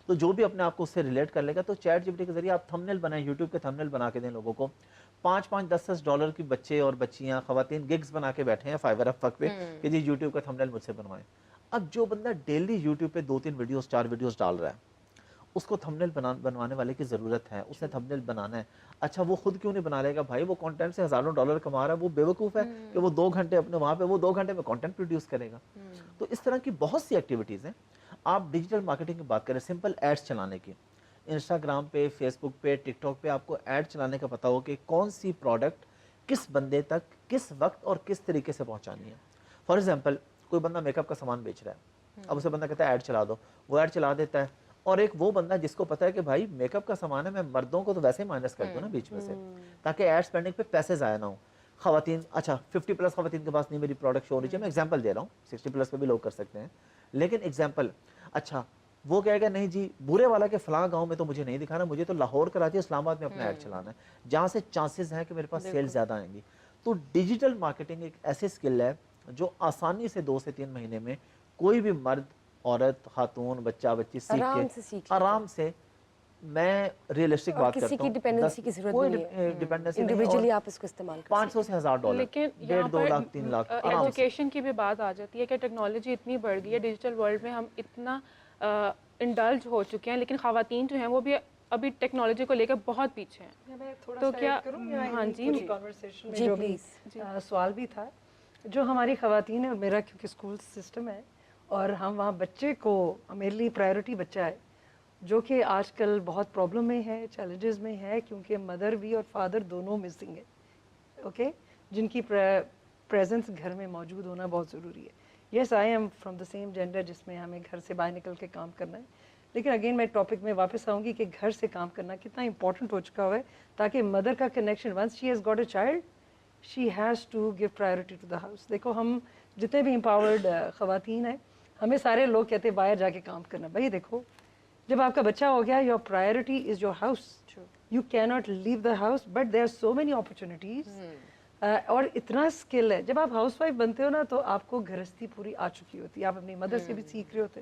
تو جو بھی اپنے آپ کو اس سے ریلیٹ کر لے گا تو چیٹ GPT کے ذریعے آپ تھمبنیل بنائیں, یوٹیوب کے تھمبنیل بنا کے دیں لوگوں کو. 5-5 $10 کی بچے اور بچیاں خواتین گگز بنا کے بیٹھے ہیں فائور افق پہ کہ جی یوٹیوب کا تھمبنیل مجھ سے بنوائیں. اب جو بندہ ڈیلی یوٹیوب پہ 2-3 ویڈیوز 4 ویڈیوز ڈال رہا ہے اس کو تھمبنیل بنوانے والے کی ضرورت ہے, اس نے تھمبنیل بنانا ہے. اچھا وہ خود کیوں نہیں بنا لے گا بھائی, وہ کانٹینٹ سے ہزاروں $1 کما رہا ہے, وہ بے وقوف ہے کہ وہ 2 گھنٹے اپنے وہاں پہ وہ 2 گھنٹے میں کانٹینٹ پروڈیوس کرے گا. تو اس طرح کی بہت سی ایکٹیویٹیز ہیں. آپ ڈیجیٹل مارکیٹنگ کی بات کریں, سمپل ایڈز چلانے کی, انسٹاگرام پہ, فیس بک پہ, ٹک ٹاک پہ آپ کو ایڈ چلانے کا پتہ ہو کہ کون سی پروڈکٹ کس بندے تک کس وقت اور کس طریقے سے پہنچانی ہے. فار ایگزامپل کوئی بندہ میک اپ کا سامان بیچ رہا ہے, اب اسے بندہ کہتا ہے ایڈ چلا دو, وہ ایڈ چلا دیتا ہے. اور ایک وہ بندہ جس کو پتا ہے کہ بھائی میک اپ کا سامان ہے, میں مردوں کو تو ویسے ہی مائنس کر دوں نا بیچ میں سے تاکہ ایڈ سپینڈنگ پہ پیسے ضائع نہ ہوں. خواتین اچھا 50+ خواتین کے پاس نہیں میری پروڈکٹ شو ہونی چاہیے, میں ایگزامپل دے رہا ہوں, 60+ پہ بھی لوگ کر سکتے ہیں لیکن ایگزامپل. اچھا وہ کہے گا نہیں جی بورے والا کے فلاں گاؤں میں تو مجھے نہیں دکھانا, مجھے تو لاہور کراچی اسلام آباد میں اپنا ایڈ چلانا ہے جہاں سے چانسز ہیں کہ میرے پاس سیل زیادہ آئیں گی. تو ڈیجیٹل مارکیٹنگ ایک ایسی اسکل ہے جو آسانی سے 2 سے 3 مہینے میں کوئی بھی مرد, عورت, خاتون, بچہ, بچی سیکھ کے آرام سے, میں ریئلسٹک بات کرتا ہوں, کسی کی ڈیپینڈنسی کی ضرورت نہیں ہے, انڈیویجولی آپ اس کو استعمال کر 500 سے $1000, لیکن 1.5-2 لاکھ 3 لاکھ. ایجوکیشن کی بھی بات آ جاتی ہے کہ ٹیکنالوجی اتنی بڑھ گئی ہے, ڈیجیٹل ورلڈ میں ہم اتنا انڈلج ہو چکے ہیں, لیکن خواتین جو ہیں وہ بھی ابھی ٹیکنالوجی کو لے کر بہت پیچھے ہیں. تو کیا ہاں جی پلیز سوال بھی تھا جو ہماری خواتین ہیں, اور میرا کیونکہ اسکول سسٹم ہے اور ہم وہاں بچے کو, میرے لیے پرائیورٹی بچہ ہے جو کہ آج کل بہت پرابلم میں ہے, چیلنجز میں ہے کیونکہ مدر بھی اور فادر دونوں مسنگ ہے, اوکے, جن کی پریزنس گھر میں موجود ہونا بہت ضروری ہے. Yes I am from the same gender جس میں ہمیں گھر سے باہر نکل کے کام کرنا ہے, لیکن اگین میں ٹاپک میں واپس آؤں گی کہ گھر سے کام کرنا کتنا امپورٹنٹ ہو چکا ہوا ہے تاکہ مدر کا connection, once she has got a child she has to give priority to the house. دیکھو ہم جتنے بھی امپاورڈ خواتین ہیں ہمیں سارے لوگ کہتے ہیں باہر جا کے کام کرنا. بھائی دیکھو جب آپ کا بچہ ہو گیا, your priority is your house, you can not leave the house, but there are so many opportunities. اور اتنا اسکل ہے, جب آپ ہاؤس وائف بنتے ہو نا تو آپ کو گھرستی پوری آ چکی ہوتی ہے, آپ اپنی مدر سے بھی سیکھ رہے ہوتے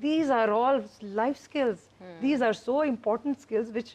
these are all life skills. These are so important skills which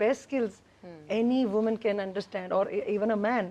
best skills any woman can understand or even a man.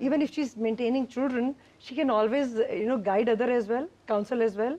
Even if she is maintaining children, she can always guide other as well, counsel as well.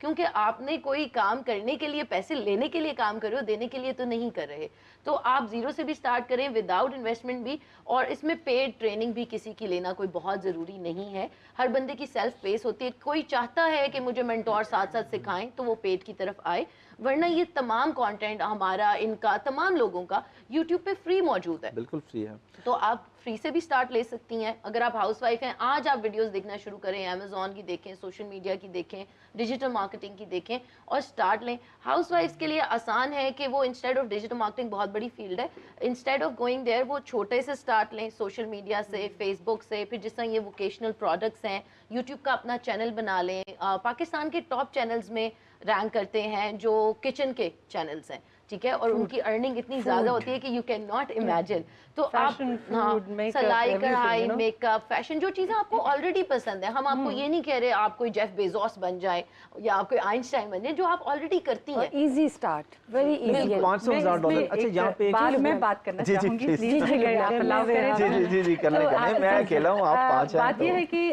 کیونکہ آپ نے کوئی کام کرنے کے لیے پیسے لینے کے لیے کام کر رہے ہو, دینے کے لیے تو نہیں کر رہے. تو آپ زیرو سے بھی سٹارٹ کریں وداؤٹ انویسٹمنٹ بھی, اور اس میں پیڈ ٹریننگ بھی کسی کی لینا کوئی بہت ضروری نہیں ہے. ہر بندے کی سیلف پیس ہوتی ہے. کوئی چاہتا ہے کہ مجھے مینٹور ساتھ ساتھ سکھائیں تو وہ پیڈ کی طرف آئے, ورنہ یہ تمام کانٹینٹ ہمارا, ان کا, تمام لوگوں کا یوٹیوب پہ فری موجود ہے. بالکل فری ہے. تو آپ فری سے بھی سٹارٹ لے سکتی ہیں. اگر آپ ہاؤس وائف ہیں, آج آپ ویڈیوز دیکھنا شروع کریں, امیزون کی دیکھیں, سوشل میڈیا کی دیکھیں, ڈیجیٹل مارکیٹنگ کی دیکھیں اور سٹارٹ لیں. ہاؤس وائفس کے لیے آسان ہے کہ وہ انسٹیڈ آف ڈیجیٹل مارکیٹنگ بہت بڑی فیلڈ ہے, انسٹیڈ آف گوئنگ دیئر وہ چھوٹے سے سٹارٹ لیں, سوشل میڈیا سے, فیس بک سے, پھر جس طرح یہ ووکیشنل پروڈکٹس ہیں, یوٹیوب کا اپنا چینل بنا لیں. پاکستان کے ٹاپ چینلز میں رینک کرتے ہیں جو کچن کے چینلز ہیں, ٹھیک ہے, اور ان کی ارننگ اتنی زیادہ ہوتی ہے کہ یو کین ناٹ امیجن. تو آپ سلائی کڑھائی, میک اپ, فیشن, جو چیزیں آپ کو آلریڈی پسند ہیں, ہم آپ کو یہ نہیں کہہ رہے آپ کوئی جیف بیزوس بن جائیں یا آپ کوئی آئنسٹائن بن جائیں, جو آپ آلریڈی کرتی ہیں. Easy start, very easy. $500,000. اچھا یہاں پہ میں بات کرنا چاہوں گی, جی کرنے کا میں اکیلا ہوں, آپ 5 ہیں. بات یہ ہے کہ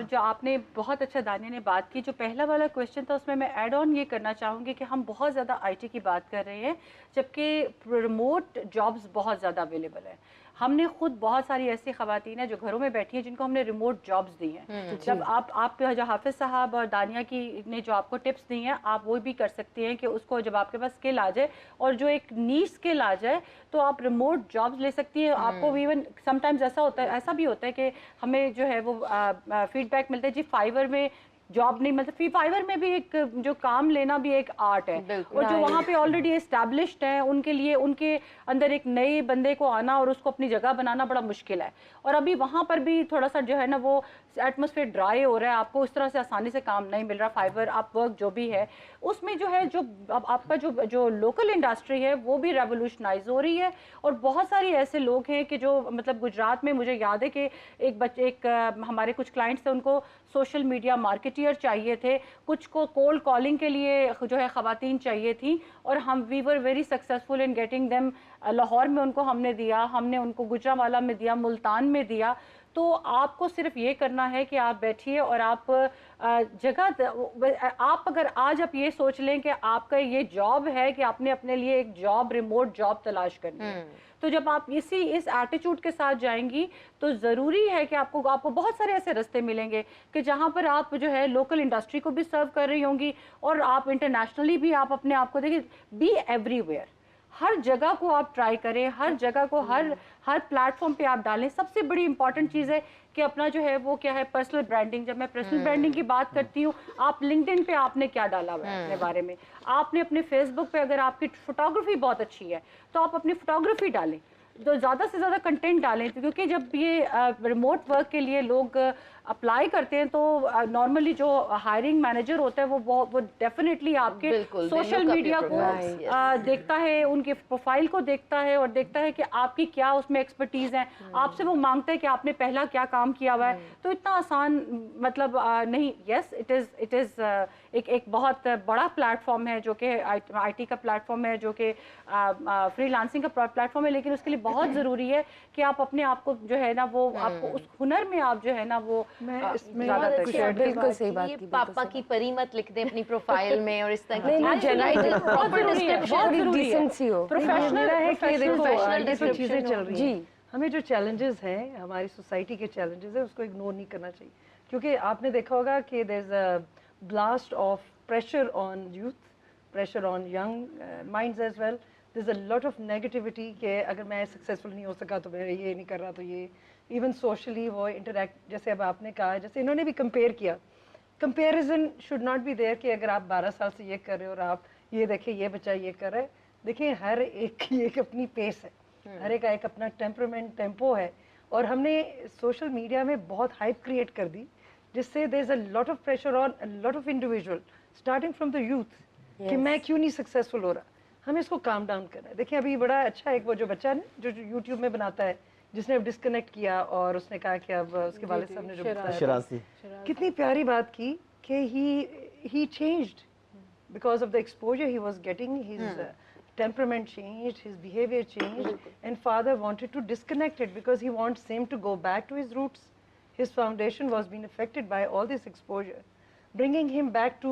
جو آپ نے بہت اچھا دانیہ نے بات کی, جو پہلا والا کویشچن تھا اس میں ایڈ آن یہ کرنا چاہوں گی کہ ہم بہت زیادہ آئی ٹی کی بات کر رہے ہیں جبکہ ریموٹ جابز بہت زیادہ اویلیبل ہیں. ہم نے خود بہت ساری ایسی خواتین ہیں جو گھروں میں بیٹھی ہیں جن کو ہم نے ریموٹ جابز دی ہیں. جب آپ جو حافظ صاحب اور دانیہ کی نے جو آپ کو ٹپس دی ہیں, آپ وہ بھی کر سکتی ہیں کہ اس کو جب آپ کے پاس اسکل آ جائے اور جو ایک نیش اسکل آ جائے تو آپ ریموٹ جابز لے سکتی ہیں. آپ کو ایون سم ٹائمز ایسا بھی ہوتا ہے کہ ہمیں جو ہے وہ فیڈ بیک ملتا ہے جی فائیور میں جاب نہیں, مطلب فائیور میں بھی ایک جو کام لینا بھی ایک آرٹ ہے, اور جو وہاں پہ آلریڈی اسٹیبلشڈ ہیں ان کے لیے ان کے اندر ایک نئے بندے کو آنا اور اس کو اپنی جگہ بنانا بڑا مشکل ہے. اور ابھی وہاں پر بھی تھوڑا سا جو ہے نا وہ ایٹماسفیئر ڈرائی ہو رہا ہے, آپ کو اس طرح سے آسانی سے کام نہیں مل رہا. فائیور آپ ورک جو بھی ہے اس میں جو ہے جو اب آپ کا جو لوکل انڈسٹری ہے وہ بھی ریولیوشنائز ہو رہی ہے, اور بہت ساری ایسے لوگ ہیں کہ جو مطلب گجرات میں مجھے یاد ہے کہ ایک ہمارے کچھ کلائنٹس تھے, ان کو سوشل میڈیا مارکیٹر چاہیے تھے, کچھ کو کولڈ کالنگ کے لیے جو ہے خواتین چاہیے تھیں, اور ہم we were very successful in getting them. Lahore میں ان کو ہم نے دیا, ہم نے ان کو گجرانوالہ میں دیا, ملتان میں دیا. تو آپ کو صرف یہ کرنا ہے کہ آپ بیٹھیے اور آپ آپ اگر آج آپ یہ سوچ لیں کہ آپ کا یہ جاب ہے کہ آپ نے اپنے لیے ایک جاب, ریموٹ جاب تلاش کرنی ہے, تو جب آپ اس ایٹیٹیوڈ کے ساتھ جائیں گی تو ضروری ہے کہ آپ کو بہت سارے ایسے راستے ملیں گے کہ جہاں پر آپ جو ہے لوکل انڈسٹری کو بھی سرو کر رہی ہوں گی, اور آپ انٹرنیشنلی بھی آپ اپنے آپ کو دیکھیں. بی ایوری ویئر, ہر جگہ کو آپ ٹرائی کریں, ہر جگہ کو ہر پلیٹ فارم پہ آپ ڈالیں. سب سے بڑی امپورٹنٹ چیز ہے کہ اپنا جو ہے وہ کیا ہے پرسنل برانڈنگ. جب میں پرسنل برانڈنگ کی بات کرتی ہوں, آپ لنکڈ پہ آپ نے کیا ڈالا ہوا ہے اپنے بارے میں, آپ نے اپنے فیس بک پہ اگر آپ کی فوٹوگرافی بہت اچھی ہے تو آپ اپنی فوٹوگرافی ڈالیں, تو زیادہ سے زیادہ کنٹینٹ ڈالیں, کیونکہ جب یہ ریموٹ ورک کے لیے لوگ اپلائی کرتے ہیں تو نارملی جو ہائرنگ مینیجر ہوتا ہے وہ ڈیفینیٹلی آپ کے سوشل میڈیا کو دیکھتا ہے, ان کے پروفائل کو دیکھتا ہے, اور دیکھتا ہے کہ آپ کی کیا اس میں ایکسپرٹیز ہے, آپ سے وہ مانگتا ہے کہ آپ نے پہلا کیا کام کیا ہوا ہے. تو اتنا آسان مطلب نہیں. یس اٹ از ایک بہت بڑا پلیٹ فارم ہے جو کہ آئی ٹی کا پلیٹ فارم ہے, جو کہ فری لانسنگ کا پلیٹ فارم ہے, لیکن اس کے لیے بہت ضروری ہے کہ آپ اپنے آپ کو جو ہے نا وہ آپ کو اس ہنر میں آپ جو ہے نا وہ بالکل صحیح بات کی. پاپا کی پری مت لکھ دیں اپنی پروفائل میں, اور اس طرح چیزیں چل رہی ہیں. ہمیں جو چیلنجز ہیں ہماری سوسائٹی کے چیلنجز ہیں اس کو اگنور نہیں کرنا چاہیے, کیونکہ آپ نے دیکھا ہوگا کہ دیر is a blast of pressure on youth, pressure on young minds as well. There's a lot of negativity کہ اگر میں سکسیزفل نہیں ہو سکا تو میں یہ نہیں کر رہا, تو یہ ایون سوشلی وہ انٹریکٹ, جیسے اب آپ نے کہا, جیسے انہوں نے بھی کمپیئر کیا, comparison should not be there کہ اگر آپ 12 سال سے یہ کر رہے ہو اور آپ یہ دیکھیں یہ بچہ یہ کر رہا ہے. دیکھیں ہر ایک کی ایک اپنی پیس ہے, ہر ایک کا ایک اپنا ٹیمپرمنٹ, ٹیمپو ہے, اور ہم نے سوشل میڈیا میں بہت ہائپ کریٹ کر دی جس سے there is a lot of pressure on a lot of individual starting from the youth کہ میں کیوں نہیں سکسیزفل ہو رہا. ہمیں اس کو کام ڈاؤن کرنا ہے. دیکھیں ابھی بڑا اچھا ایک وہ جو بچہ ہے جو یوٹیوب میں بناتا ہے, جس نے اب ڈسکنیکٹ کیا اور اس نے کہا کہ اب اس کے والد صاحب نے جو بتایا کتنی پیاری بات کی کہ he changed because of the exposure he was getting. His temperament changed, his behavior changed, and father wanted to disconnect it because he wants him to go back to his roots. His foundation was being affected by all this exposure. bringing him back to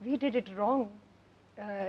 we did it wrong.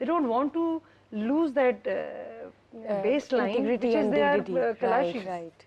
They don't want to lose that baseline, which is their Kalashi. Right.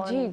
on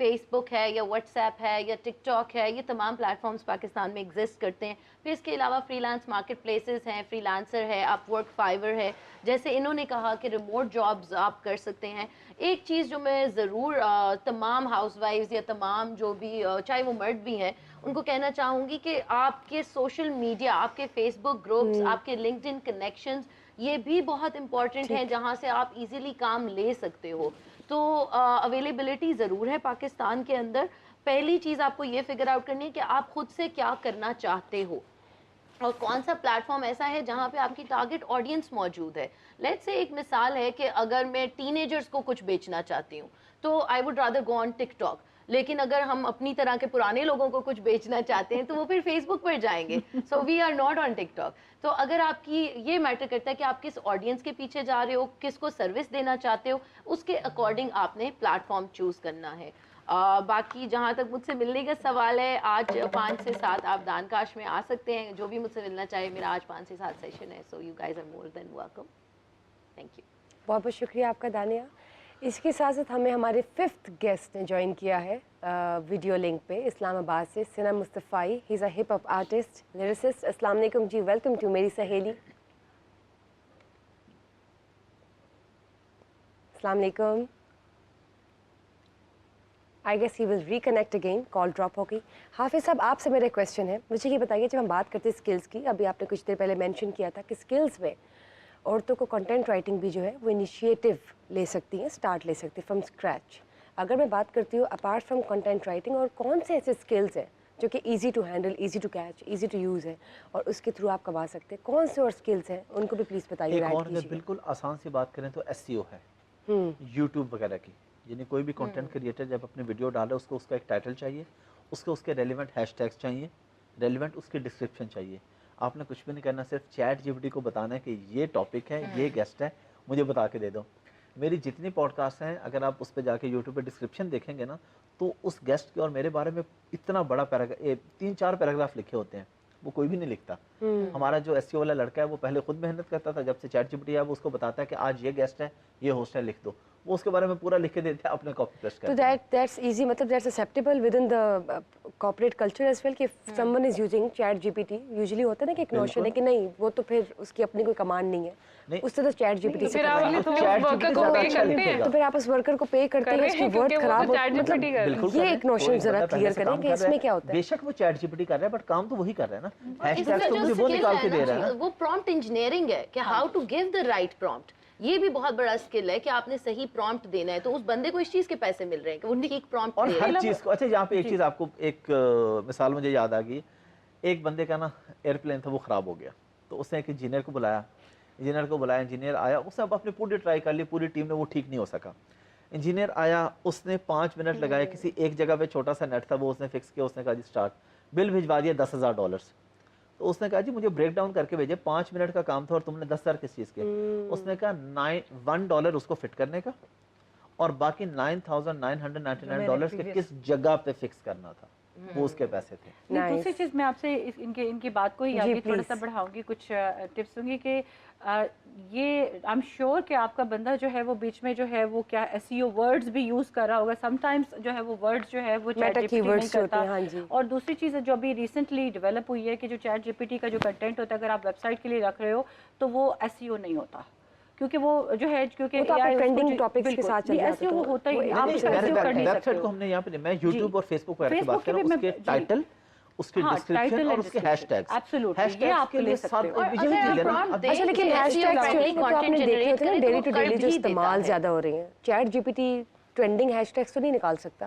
Facebook ہے یا what's app ہے یا ٹک talk ہے, یہ تمام plate forms Pakistan میں exist کرتے ہیں. پھر اس کے علاوہ فری لانس مارکیٹ پلیسز ہیں, فری لانسر ہے, اپ ورک, فائیور ہے, جیسے انہوں نے کہا کہ ریموٹ جابز آپ کر سکتے ہیں. ایک چیز جو میں ضرور تمام ہاؤس وائفز یا تمام جو بھی چاہے وہ مرد بھی ہیں ان کو کہنا چاہوں گی کہ آپ کے سوشل میڈیا, آپ کے فیس بک گروپس, آپ کے لنکڈ ان کنیکشنز, یہ بھی بہت امپورٹنٹ ہیں جہاں سے آپ ایزیلی کام لے سکتے ہو. تو اویلیبلٹی ضرور ہے پاکستان کے اندر. پہلی چیز آپ کو یہ فگر آؤٹ کرنی ہے کہ آپ خود سے کیا کرنا چاہتے ہو اور کون سا پلیٹ فارم ایسا ہے جہاں پہ آپ کی ٹارگٹ آڈینس موجود ہے. لیٹس سے ایک مثال ہے کہ اگر میں ٹین ایجرز کو کچھ بیچنا چاہتی ہوں تو I would rather go on TikTok, لیکن اگر ہم اپنی طرح کے پرانے لوگوں کو کچھ بیچنا چاہتے ہیں تو وہ پھر فیس بک پر جائیں گے. So we are not on TikTok. تو اگر آپ کی یہ میٹر کرتا ہے کہ آپ کس آڈینس کے پیچھے جا رہے ہو, کس کو سروس دینا چاہتے ہو, اس کے اکارڈنگ آپ نے پلیٹ فارم چوز کرنا ہے. باقی جہاں تک مجھ سے ملنے کا سوال ہے, آج 5 سے 7 آپ دانکاش میں آ سکتے ہیں, جو بھی مجھ سے ملنا چاہے. میرا آج 5 سے 7 سیشن ہے, so you guys are more than welcome. Thank you. بہت بہت شکریہ آپ کا دانیہ. اس کے ساتھ ساتھ ہمیں ہمارے 5th گیسٹ نے جوائن کیا ہے ویڈیو لنک پہ اسلام آباد سے, Sana Mustafa. He is a hip hop artist, lyricist. السلام علیکم جی, ویلکم ٹو میری سہیلی. السلام علیکم. I guess he will reconnect again, call drop ہو گئی. حافظ صاحب آپ سے میرا کویشچن ہے, مجھے یہ بتائیے جب ہم بات کرتے ہیں اسکلس کی, ابھی آپ نے کچھ دیر پہلے مینشن کیا تھا کہ اسکلس میں عورتوں کو کنٹینٹ رائٹنگ بھی جو ہے وہ انیشیٹو لے سکتی ہیں, اسٹارٹ لے سکتی ہیں فرام اسکریچ. اگر میں بات کرتی ہوں اپارٹ فرام کنٹینٹ رائٹنگ, اور کون سے ایسے اسکلس ہیں جو کہ easy to handle, easy to catch, easy to use ہے اور اس کے تھرو آپ کما سکتے ہیں, کون سے اور اسکلس ہیں ان کو بھی پلیز بتائیے. ایک اور اگر بالکل آسان سی بات کریں تو SEO ہے, یوٹیوب وغیرہ کی. یعنی کوئی بھی کنٹینٹ کریٹر جب اپنے ویڈیو ڈالے اس کو اس کا ایک ٹائٹل چاہیے, اس کے ریلیونٹ ہیش ٹیگس چاہیے, ریلیونٹ اس کی ڈسکرپشن چاہیے. آپ نے کچھ بھی نہیں کرنا, صرف چیٹ جی پی ٹی کو بتانا ہے کہ یہ ٹاپک ہے, یہ گیسٹ ہے, مجھے بتا کے دے دو. میری جتنی پوڈ کاسٹ ہیں اگر آپ اس پہ جا کے یوٹیوب پہ ڈسکرپشن دیکھیں گے نا تو اس گیسٹ کے اور میرے بارے میں اتنا بڑا 3-4 پیراگراف لکھے ہوتے ہیں, وہ کوئی بھی نہیں لکھتا. ہمارا جو SEO والا لڑکا ہے وہ پہلے خود محنت کرتا تھا, جب سے چیٹ جی پی ٹی ہے وہ اس کو بتاتا ہے کہ آج یہ گیسٹ ہے, یہ ہوسٹ ہے, لکھ دو. وہ اس کے بارے میں پورا لکھ کے دیتے ہیں, اپنے کاپی پیسٹ کرتے ہیں. تو دیٹس ایزی, مطلب that's acceptable within the corporate culture as well کہ someone is using chat G P T. Usually ہوتا ہے نا کہ ایک نوشن ہے کہ نہیں وہ تو پھر اس کی اپنی کوئی کمانڈ نہیں ہے, اس سے تو چیٹ جی پی ٹی سے تو پھر آپ اس ورکر کو پے کرتے ہیں, اس کی ورڈ خراب ہو, مطلب یہ ایک نوشن ذرا کلیئر کریں کہ اس میں کیا ہوتا ہے. بے شک وہ چیٹ جی پی ٹی کر رہا ہے بٹ کام تو وہی کر رہا ہے نا, ہیش ٹیگس تو مجھے وہ نکال کے دے رہا ہے نا. وہ پرومپٹ انجینئرنگ ہے کہ how to give the right prompt. یہ بھی بہت بڑا اسکل ہے کہ آپ نے صحیح پرومپٹ دینا ہے, تو اس بندے کو اس چیز کے پیسے مل رہے ہیں کہ وہ ٹھیک پرومپٹ اور دے رہا ہے. ہر چیز کو. اچھا یہاں پہ ایک چیز آپ کو, ایک مثال مجھے یاد آ گئی. ایک بندے کا نا ایئرپلین تھا وہ خراب ہو گیا, تو اس نے ایک انجینئر کو بلایا, انجینئر آیا, اس نے اپنی پوری ٹرائی کر لی, پوری ٹیم نے, وہ ٹھیک نہیں ہو سکا. انجینئر آیا, اس نے 5 منٹ لگائے, کسی ایک جگہ پہ چھوٹا سا نیٹ تھا وہ اس نے فکس کیا, اس نے کہا جی اسٹارٹ, بل بھجوا دیا $10,000. تو اس نے کہا جی مجھے بریک ڈاؤن کر کے بھیجے, 5 منٹ کا کام تھا اور تم نے 10,000 کس چیز کے. اس نے کہا $1 اس کو فٹ کرنے کا اور باقی $9,999 کے کس جگہ پہ فکس کرنا تھا, وہ اس کے پیسے تھے. دوسری چیز میں آپ سے ان کی بات کو ہی آگے تھوڑا سا بڑھاؤں گی, کچھ ٹپس دوں گی کہ یہ آئی ایم شیور کہ آپ کا بندہ جو ہے وہ بیچ میں جو ہے وہ کیا SEO ورڈز بھی یوز کر رہا ہوگا. سم ٹائمز جو ہے وہ ورڈز جو ہے وہ چیٹ جی پی ٹی نہیں کرتا. اور دوسری چیز جو ابھی ریسنٹلی ڈیولپ ہوئی ہے کہ جو چیٹ جی پی ٹی کا جو کنٹینٹ ہوتا ہے اگر آپ ویب سائٹ کے لیے رکھ رہے ہو تو وہ SEO نہیں ہوتا, کیونکہ وہ جو ہے کیونکہ ٹرینڈنگ ٹاپکس کے ساتھ چل SEO وہ ہوتا ہی آپ ویب سائٹ کو ہم نے یہاں پہ, میں یوٹیوب اور فیس بک وغیرہ کی بات کر رہا ہوں, اس کے ٹائٹل, اس کی ڈسکرپشن اور اس کے ہیش ٹیگز. ایبسولوٹلی یہ آپ لے سکتے ہو. اچھا لیکن ہیش ٹیگز جو ہے تو آپ نے دیکھے ہوتے ہیں ڈیلی ٹو ڈیلی جو استعمال زیادہ ہو رہے ہیں, chat G P T trending hashtags تو نہیں نکال سکتا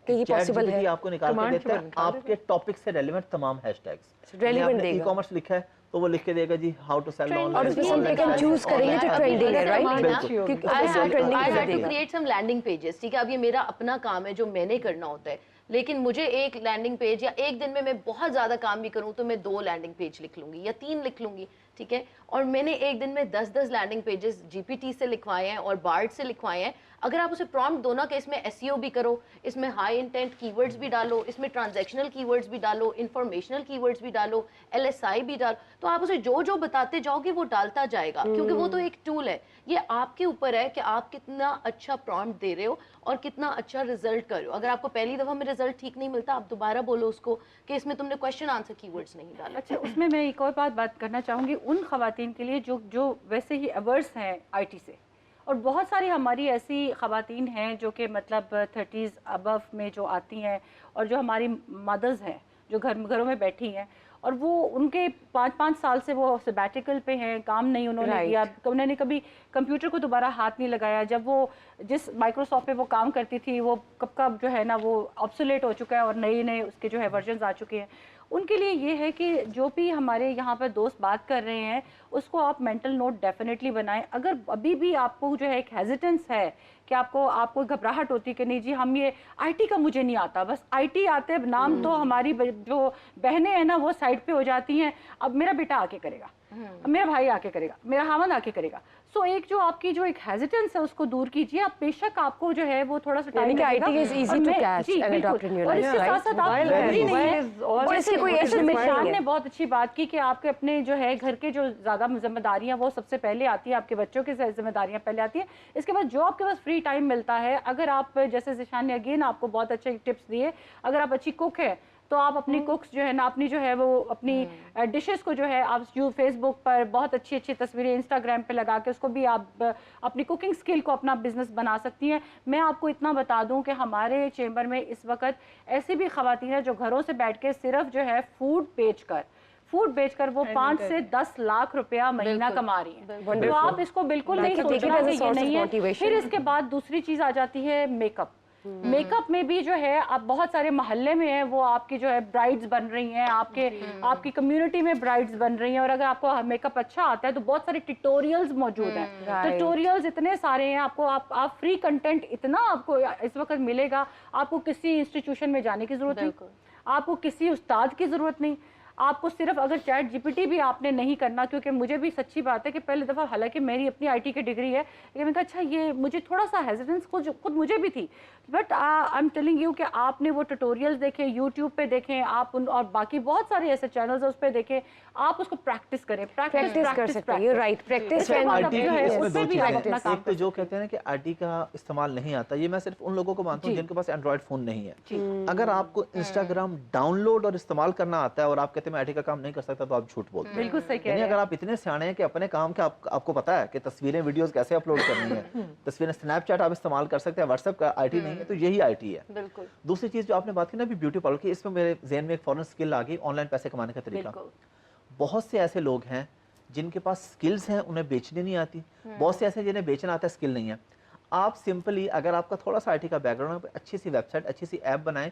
کہ یہ پاسبل ہے. آپ کو نکال کے دیتا ہے آپ کے ٹاپک سے ریلیونٹ تمام ہیش ٹیگز. ریلیونٹ دے گا, ای کامرس لکھا ہے تو وہ لکھ کے دے گا جی how to sell online, اور اس میں ہم پک اینڈ چوز کریں گے جو ٹرینڈنگ ہے, رائٹ, کیونکہ I had to create some landing pages. ٹھیک ہے, اب یہ میرا اپنا کام ہے جو میں نے کرنا ہوتا ہے, لیکن مجھے ایک لینڈنگ پیج یا ایک دن میں بہت زیادہ کام بھی کروں تو میں 2 لینڈنگ پیج لکھ لوں گی یا 3 لکھ لوں گی. ٹھیک ہے, اور میں نے ایک دن میں 10 لینڈنگ پیجز GPT سے لکھوائے ہیں اور BARD سے لکھوائے ہیں. اگر آپ اسے پرومپٹ دو نا کہ اس میں SEO بھی کرو, اس میں ہائی انٹینٹ کی ورڈز بھی ڈالو, اس میں ٹرانزیکشنل کی ورڈز بھی ڈالو, انفارمیشنل کی ورڈز بھی ڈالو, LSI بھی ڈالو, تو آپ اسے جو بتاتے جاؤ گے وہ ڈالتا جائے گا, کیونکہ وہ تو ایک ٹول ہے. یہ آپ کے اوپر ہے کہ آپ کتنا اچھا پرومپٹ دے رہے ہو اور کتنا اچھا رزلٹ کر رہے ہو. اگر آپ کو پہلی دفعہ میں رزلٹ ٹھیک نہیں ملتا, آپ دوبارہ بولو اس کو کہ اس میں تم نے کویشچن آنسر کی ورڈز نہیں ڈالا. اچھا, اس میں ایک اور بات کرنا چاہوں گی ان خواتین کے لیے جو ویسے ہی ایورس ہیں IT سے, اور بہت ساری ہماری ایسی خواتین ہیں جو کہ مطلب 30s ابو میں جو آتی ہیں, اور جو ہماری مدرز ہیں جو گھروں میں بیٹھی ہیں, اور وہ ان کے 5 سال سے وہ سبیٹیکل پہ ہیں, کام نہیں انہوں نے کیا, انہوں نے کبھی کمپیوٹر کو دوبارہ ہاتھ نہیں لگایا. جب وہ جس مائکروسافٹ پہ وہ کام کرتی تھی وہ کب جو ہے نا وہ آبسولیٹ ہو چکا ہے اور نئے اس کے جو ہے ورژنز آ چکے ہیں. ان کے لیے یہ ہے کہ جو بھی ہمارے یہاں پر دوست بات کر رہے ہیں اس کو آپ مینٹل نوٹ ڈیفینیٹلی بنائیں. اگر ابھی بھی آپ کو جو ہے ایک ہیزیٹنس ہے کہ آپ کو گھبراہٹ ہوتی کہ نہیں جی ہم یہ IT کا مجھے نہیں آتا, بس IT آتے نام تو ہماری جو بہنیں ہیں نا وہ سائڈ پہ ہو جاتی ہیں, اب میرا بیٹا آ کے کرے گا, میرا بھائی آ کے کرے گا, میرا خاوند آ کے کرے گا. سو ایک جو آپ کی جو ایک ہیزیٹنس ہے اس کو دور کیجیے. آپ بے شک آپ کو جو ہے وہ تھوڑا سا ٹائم لگے گا, اور اس کے ساتھ ساتھ آپ شان نے بہت اچھی بات کی کہ آپ کے اپنے جو ہے گھر کے جو زیادہ ذمہ داریاں وہ سب سے پہلے آتی ہیں, آپ کے بچوں کی ذمہ داریاں پہلے آتی ہیں. اس کے بعد جو آپ کے پاس فری ٹائم ملتا ہے, اگر آپ جیسے ذیشان نے اگین آپ کو بہت اچھے ٹپس دیے, اگر آپ اچھی کوک ہے تو آپ اپنی کوکس جو ہے نا اپنی جو ہے وہ اپنی ڈشز کو جو ہے آپ فیس بک پر بہت اچھی تصویریں انسٹاگرام پہ لگا کے اس کو بھی آپ اپنی کوکنگ سکل کو اپنا بزنس بنا سکتی ہیں. میں آپ کو اتنا بتا دوں کہ ہمارے چیمبر میں اس وقت ایسی بھی خواتین ہیں جو گھروں سے بیٹھ کے صرف جو ہے فوڈ بیچ کر وہ 5 سے 10 لاکھ روپیہ مہینہ کما رہی ہیں. تو آپ اس کو بالکل نہیں سوچنا کہ یہ نہیں ہے. پھر اس کے بعد دوسری چیز آ جاتی ہے میک اپ میں بھی جو ہے آپ بہت سارے محلے میں ہیں وہ آپ کی جو ہے برائڈز بن رہی ہیں, آپ کی کمیونٹی میں برائڈز بن رہی ہیں, اور اگر آپ کو میک اپ اچھا آتا ہے تو بہت سارے ٹیٹوریلز موجود ہیں. ٹیٹوریلز اتنے سارے ہیں, آپ فری کنٹینٹ اتنا آپ کو اس وقت ملے گا. آپ کو کسی انسٹیٹیوشن میں جانے کی ضرورت نہیں, آپ کو کسی استاد کی ضرورت نہیں. آپ کو صرف اگر چیٹ GPT بھی آپ نے نہیں کرنا, کیونکہ مجھے بھی سچی بات ہے کہ پہلی دفعہ حالانکہ میری اپنی IT کی ڈگری ہے, لیکن میں کہا اچھا یہ مجھے تھوڑا سا ہیزیٹنس خود مجھے بھی تھی, but I am telling you کہ آپ نے وہ ٹیٹوریلز دیکھیں, یوٹیوب پہ دیکھیں آپ, اور باقی بہت سارے ایسے چینلز ہیں اس پہ دیکھیں, آپ اس کو پریکٹس کریں. ایک تو جو کہتے ہیں کہ IT کا استعمال نہیں آتا, یہ میں صرف ان لوگوں کو مانتا ہوں جن کے پاس اینڈرائڈ فون نہیں ہے. اگر آپ کو انسٹاگرام ڈاؤن لوڈ اور استعمال کرنا آتا ہے اور آپ کہتے ہیں میں IT کا کام نہیں کر سکتا, تو آپ جھوٹ بولتے ہیں. بالکل صحیح کہہ رہے ہیں. ہیں. اگر آپ اتنے سیانے ہیں کہ اپنے کام کے آپ کو پتا ہے کہ تصویریں ویڈیوز کیسے اپلوڈ کرنی ہے, تصویریں اسنیپ چیٹ آپ استعمال کر سکتے ہیں, واٹس ایپ کا IT نہیں ہے, تو یہی IT ہے. بالکل. دوسری چیز جو آپ نے بات کی نا ابھی بیوٹی پارلر کی, اس میں میرے ذہن میں ایک فوراً اسکل آ گئی, آن لائن پیسے کمانے کا طریقہ. بہت سے ایسے لوگ ہیں جن کے پاس اسکلز ہیں, انہیں بیچنے نہیں آتی. بہت سے ایسے جنہیں بیچنا آتا ہے, اسکل نہیں ہے. آپ سمپلی اگر آپ کا تھوڑا سا IT کا بیک گراؤنڈ ہے, اچھی سی ویب سائٹ, اچھی سی ایپ بنائیں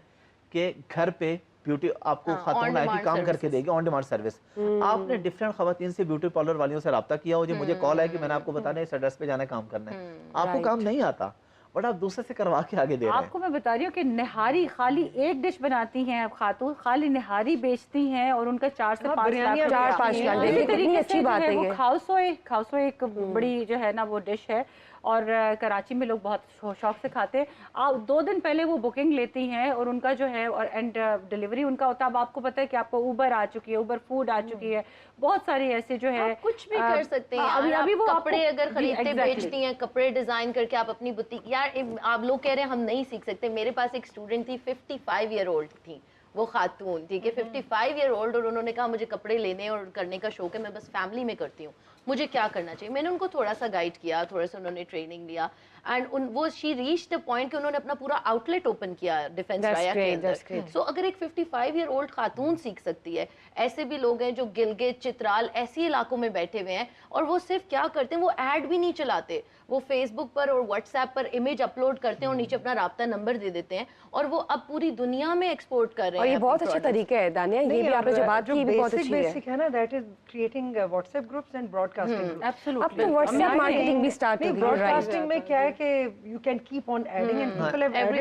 کہ گھر پہ بیوٹی آپ کو خاتون آئے گی, کام کر کے دے گی, آن ڈیمانڈ سروس. آپ نے ڈفرینٹ خواتین سے بیوٹی پارلر والیوں سے رابطہ کیا ہو, جو مجھے کال ہے کہ میں نے آپ کو بتانا ہے اس ایڈریس پہ جانا ہے, کام کرنا ہے. آپ کو کام نہیں آتا بٹ آپ دوسرے سے کروا کے آگے دے رہے ہیں. آپ کو میں بتا رہی ہوں کہ نہاری خالی ایک ڈش بناتی ہیں خاتون, خالی نہاری بیچتی ہیں اور ان کا 4 سے 5 لاکھ. اسی طریقے سے جو ہے وہ کھاوسو ایک بڑی جو ہے نا وہ ڈش ہے, اور کراچی میں لوگ بہت شوق سے کھاتے ہیں. آپ 2 دن پہلے وہ بکنگ لیتی ہیں اور ان کا جو ہے اور اینڈ ڈیلیوری ان کا ہوتا ہے. اب آپ کو پتہ ہے کہ آپ کو اوبر آ چکی ہے, اوبر فوڈ آ چکی ہے, بہت سارے ایسے جو ہے کچھ بھی کر سکتے ہیں. ابھی وہ کپڑے اگر خریدتے بیچتی ہیں, کپڑے ڈیزائن کر کے آپ اپنی بوتیک, یار آپ لوگ کہہ رہے ہیں ہم نہیں سیکھ سکتے. میرے پاس ایک اسٹوڈنٹ تھی 55 ایئر اولڈ تھی وہ خاتون, ٹھیک ہے 55 ایئر اولڈ, اور انہوں نے کہا مجھے کپڑے لینے اور کرنے کا شوق ہے, میں بس فیملی میں کرتی ہوں, مجھے کیا کرنا چاہیے. میں نے ان کو تھوڑا سا گائیڈ کیا, تھوڑا سا انہوں نے ٹریننگ لیا, اینڈ وہ شی ریچ دا پوائنٹ کہ انہوں نے اپنا پورا آؤٹ لیٹ اوپن کیا ڈیفینس رایا کے اندر. سو اگر ایک 55 ایئر اولڈ خاتون سیکھ سکتی ہے, ایسے بھی لوگ ہیں جو گلگت, چترال ایسی علاقوں میں بیٹھے ہوئے ہیں, اور وہ صرف کیا کرتے ہیں, وہ ایڈ بھی نہیں چلاتے, وہ فیس بک پر اور واٹس ایپ پر امیج اپلوڈ کرتے ہیں اور نیچے اپنا رابطہ نمبر دے دیتے ہیں, اور وہ اب پوری دنیا میں ایکسپورٹ کر رہے ہیں. اور یہ بہت اچھا طریقہ ہے دانیہ, یہ بھی آپ نے جو بات کی بھی بہت اچھی ہے. بیسک ہے نا, that is creating WhatsApp groups and broadcasting. اب تو واٹس ایپ مارکیٹنگ بھی اسٹارٹ ہو گئی. براڈ کاسٹنگ میں کیا ہے کہ you can keep on adding and people have added,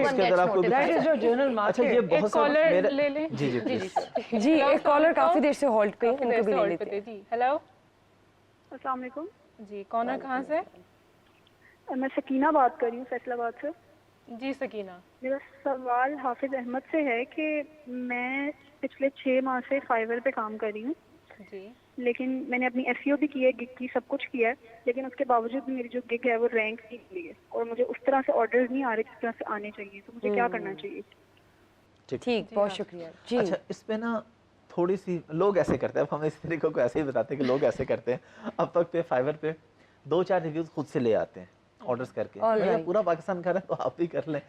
that is your general market. اچھا یہ بہت کالر لے لیں. جی جی ایک کالر کافی دیر سے ہولڈ پہ, ان کو بھی لے لیتے ہیں. جی ہیلو السلام علیکم. جی کون ہے کہاں سے؟ میں سکینہ بات کر رہی ہوں فیصل آباد سے. جی سکینہ. میرا سوال حافظ احمد سے ہے کہ میں پچھلے 6 ماہ سے فائیور پہ کام کر رہی ہوں. جی. لیکن میں نے اپنی SEO بھی کی ہے, گگ کی, سب کچھ کیا ہے, لیکن اس کے باوجود بھی میری جو گگ ہے وہ رینک نہیں ہوئی ہے اور مجھے اس طرح سے آرڈرز نہیں آ رہے جس طرح سے آنے چاہیے. تو مجھے کیا کرنا چاہیے؟ ٹھیک, بہت شکریہ. جی اچھا, اس پہ نا تھوڑی سی لوگ ایسے کرتے ہیں, اب ہم اس طریقے کو ایسے ہی بتاتے ہیں کہ لوگ ایسے کرتے ہیں. اب تک پہ فائیور پہ 2-4 ریویوز خود سے لے آتے ہیں آرڈرز کر کے. پورا پاکستان کر رہے ہیں تو آپ بھی کر لیں.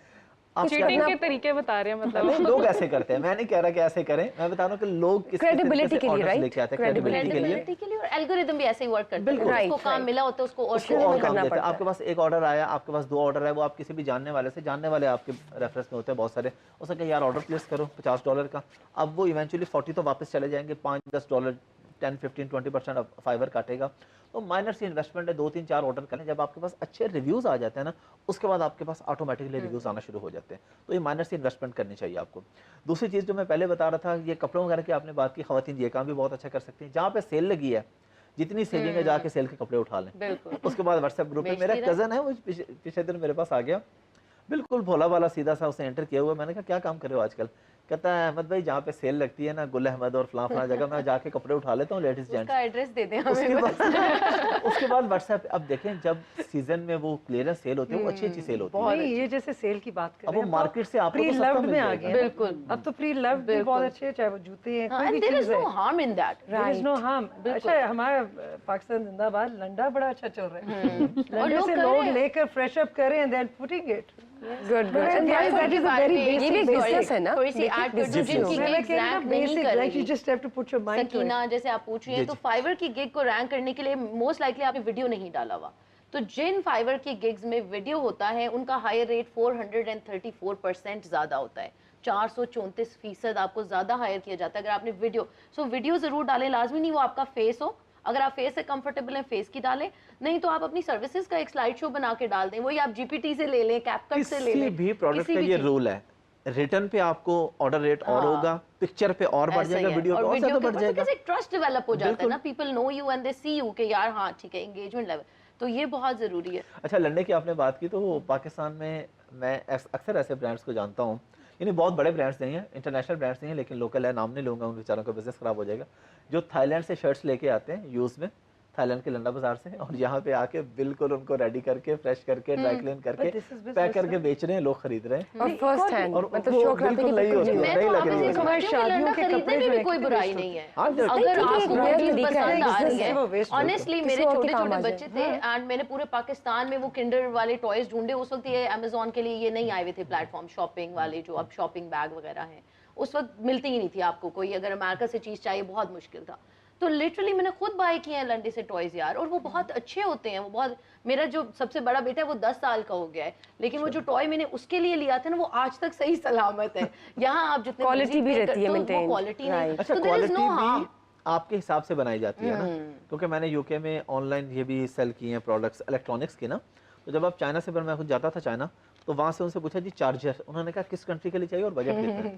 چیٹنگ کے طریقے بتا رہے ہیں مطلب. لوگ ایسے کرتے ہیں, میں نہیں کہہ رہا کہ ایسے کریں, میں بتا رہا ہوں کہ لوگ کس کریڈیبلٹی کے لیے لے کے آتے ہیں, کریڈیبلٹی کے لیے, اور الگوریتم بھی ایسے ہی ورک کرتا ہے. اس کو کام ملا ہوتا ہے اس کو اور کام دیتا ہے. آپ کے پاس ایک آرڈر آیا, آپ کے پاس 2 آرڈر ہے, وہ آپ کسی بھی جاننے والے سے, جاننے والے آپ کے ریفرنس میں ہوتے ہیں بہت سارے, اس نے کہا یار آرڈر پلیس کرو $50 کا. اب وہ ایونچولی 40 تو واپس چلے جائیں گے, $5-10 10-15-20% فائیور کاٹے گا. تو مائنر سی انویسٹمنٹ ہے, 2-3-4 آرڈر کریں. جب آپ کے پاس اچھے ریویوز آ جاتے ہیں نا, اس کے بعد آپ کے پاس آٹومیٹکلی ریویوز آنا شروع ہو جاتے ہیں. تو یہ مائنر سی انویسٹمنٹ کرنی چاہیے آپ کو. دوسری چیز جو میں پہلے بتا رہا تھا, یہ کپڑوں وغیرہ کی آپ نے بات کی, خواتین یہ کام بھی بہت اچھا کر سکتی ہیں. جہاں پہ سیل لگی ہے, جتنی سیلنگ ہے جا کے سیل کے کپڑے اٹھا لیں. اس کے بعد واٹس ایپ گروپ میں میرا کزن ہے, وہ پچھلے دن میرے پاس آ گیا, بالکل بھولا والا سیدھا سا, اس نے انٹر کیا ہوا. میں نے کہا کیا کام کر رہے ہو آج کل؟ کہتا ہے احمد بھائی جہاں پہ سیل لگتی ہے نا, گل احمد اور فلاں فلاں جگہ, میں جا کے کپڑے اٹھا لیتا ہوں لیڈیز جینٹس. اس کا ایڈریس دے دیں ہمیں. اس کے بعد واٹس ایپ. اب دیکھیں جب سیزن میں وہ کلیئرنس سیل ہوتی ہے, وہ اچھی اچھی سیل ہوتی ہے. یہ جیسے سیل کی بات کریں, اب وہ مارکیٹ سے آپ کو پری لوڈ میں آ گئے. بالکل, اب تو پری لوڈ بھی بہت اچھے ہیں, چاہے وہ جوتے ہیں, کوئی بھی چیز ہے. there is no harm in that. There is no harm. اچھا ہمارا پاکستان زندہ باد لنڈا بڑا اچھا چل رہا ہے. لنڈے سے لوگ لے کر فریش اپ کریں and then putting it. Good. That is a very basic business ہے نا. تھوڑی سی ایڈ کر دوں, جن کی گگ رینک نہیں کر رہی. You just have to put your mind to it. Sakina جیسے آپ پوچھ رہی ہیں, تو فائیور کی گگ کو رینک کرنے کے لیے موسٹ لائکلی آپ نے ویڈیو نہیں ڈالا ہوا. تو جن فائیور کی گگز میں ویڈیو ہوتا ہے, ان کا ہائر ریٹ 434% زیادہ ہوتا ہے. 434% آپ کو زیادہ ہائر کیا جاتا ہے اگر آپ نے ویڈیو. سو ویڈیو ضرور ڈالیں, لازمی نہیں وہ آپ کا فیس ہو. اگر آپ فیس سے کمفرٹیبل ہیں فیس کی ڈالیں, نہیں تو آپ اپنی سروسز کا ایک سلائیڈ شو بنا کے ڈال دیں. وہی آپ GPT سے لے لیں, کیپ کٹ سے لے لیں. کسی بھی پروڈکٹ کا یہ رول ہے, ریٹرن پہ آپ کو آرڈر ریٹ اور ہوگا, پکچر پہ اور بڑھ جائے گا, ویڈیو پہ اور زیادہ بڑھ جائے گا. ایک ٹرسٹ ڈیولپ ہو جاتا ہے نا, people know you and they see you کہ یار ہاں ٹھیک ہے, انگیجمنٹ لیول. تو یہ بہت ضروری ہے. اچھا, لنڈے کی آپ نے بات کی, تو پاکستان میں اکثر ایسے برانڈس کو جانتا ہوں, یعنی بہت بڑے برانڈس نہیں ہیں, انٹرنیشنل برانڈس نہیں ہیں, لیکن لوکل ہے, نام نہیں لوں گا, ان بیچاروں کا بزنس خراب ہو جائے گا, جو تھائی لینڈ سے شرٹس لے کے آتے ہیں یوز میں, تھائی لینڈ کے لنڈا بازار سے, اور یہاں پہ آ کے بالکل ان کو ریڈی کر کے, فریش کر کے, ڈرائی کلین کر کے, پیک کر کے بیچ رہے ہیں, لوگ خرید رہے ہیں. اور فرسٹ ہینڈ مطلب شو بالکل نہیں ہوتی, نہیں لگ رہی ہے. شادیوں کے خریدنے میں بھی کوئی برائی نہیں ہے. اگر آپ کو چیز پسند آ رہی ہے, آنیسٹلی میرے چھوٹے چھوٹے بچے تھے اینڈ میں نے پورے پاکستان میں وہ کنڈر والے ٹوائز ڈھونڈے. اس وقت یہ امیزون کے لیے یہ نہیں آئے ہوئے تھے پلیٹ فارم شاپنگ والے, جو اب شاپنگ بیگ وغیرہ ہیں, اس وقت ملتی ہی نہیں تھی آپ کو کوئی. اگر امریکہ سے چیز چاہیے بہت مشکل تھا. تو لٹرلی میں نے خود بائی کیے ہیں لنڈے سے ٹوائز یار, اور وہ بہت اچھے ہوتے ہیں. وہ بہت, میرا جو سب سے بڑا بیٹا ہے وہ 10 سال کا ہو گیا ہے, لیکن وہ جو ٹوائے میں نے اس کے لیے لیا تھا نا, وہ آج تک صحیح سلامت ہے. یہاں آپ جتنے کوالٹی بھی رہتی ہے, وہ کوالٹی نہیں. اچھا, کوالٹی بھی آپ کے حساب سے بنائی جاتی ہے نا, کیونکہ میں نے یو کے میں آن لائن یہ بھی سیل کیے ہیں پروڈکٹس الیکٹرانکس کے نا. تو جب آپ چائنا سے, میں خود جاتا تھا چائنا, تو وہاں سے ان سے پوچھا جی چارجر, انہوں نے کہا کس کنٹری کے لیے چاہیے اور بجٹ کتنا ہے.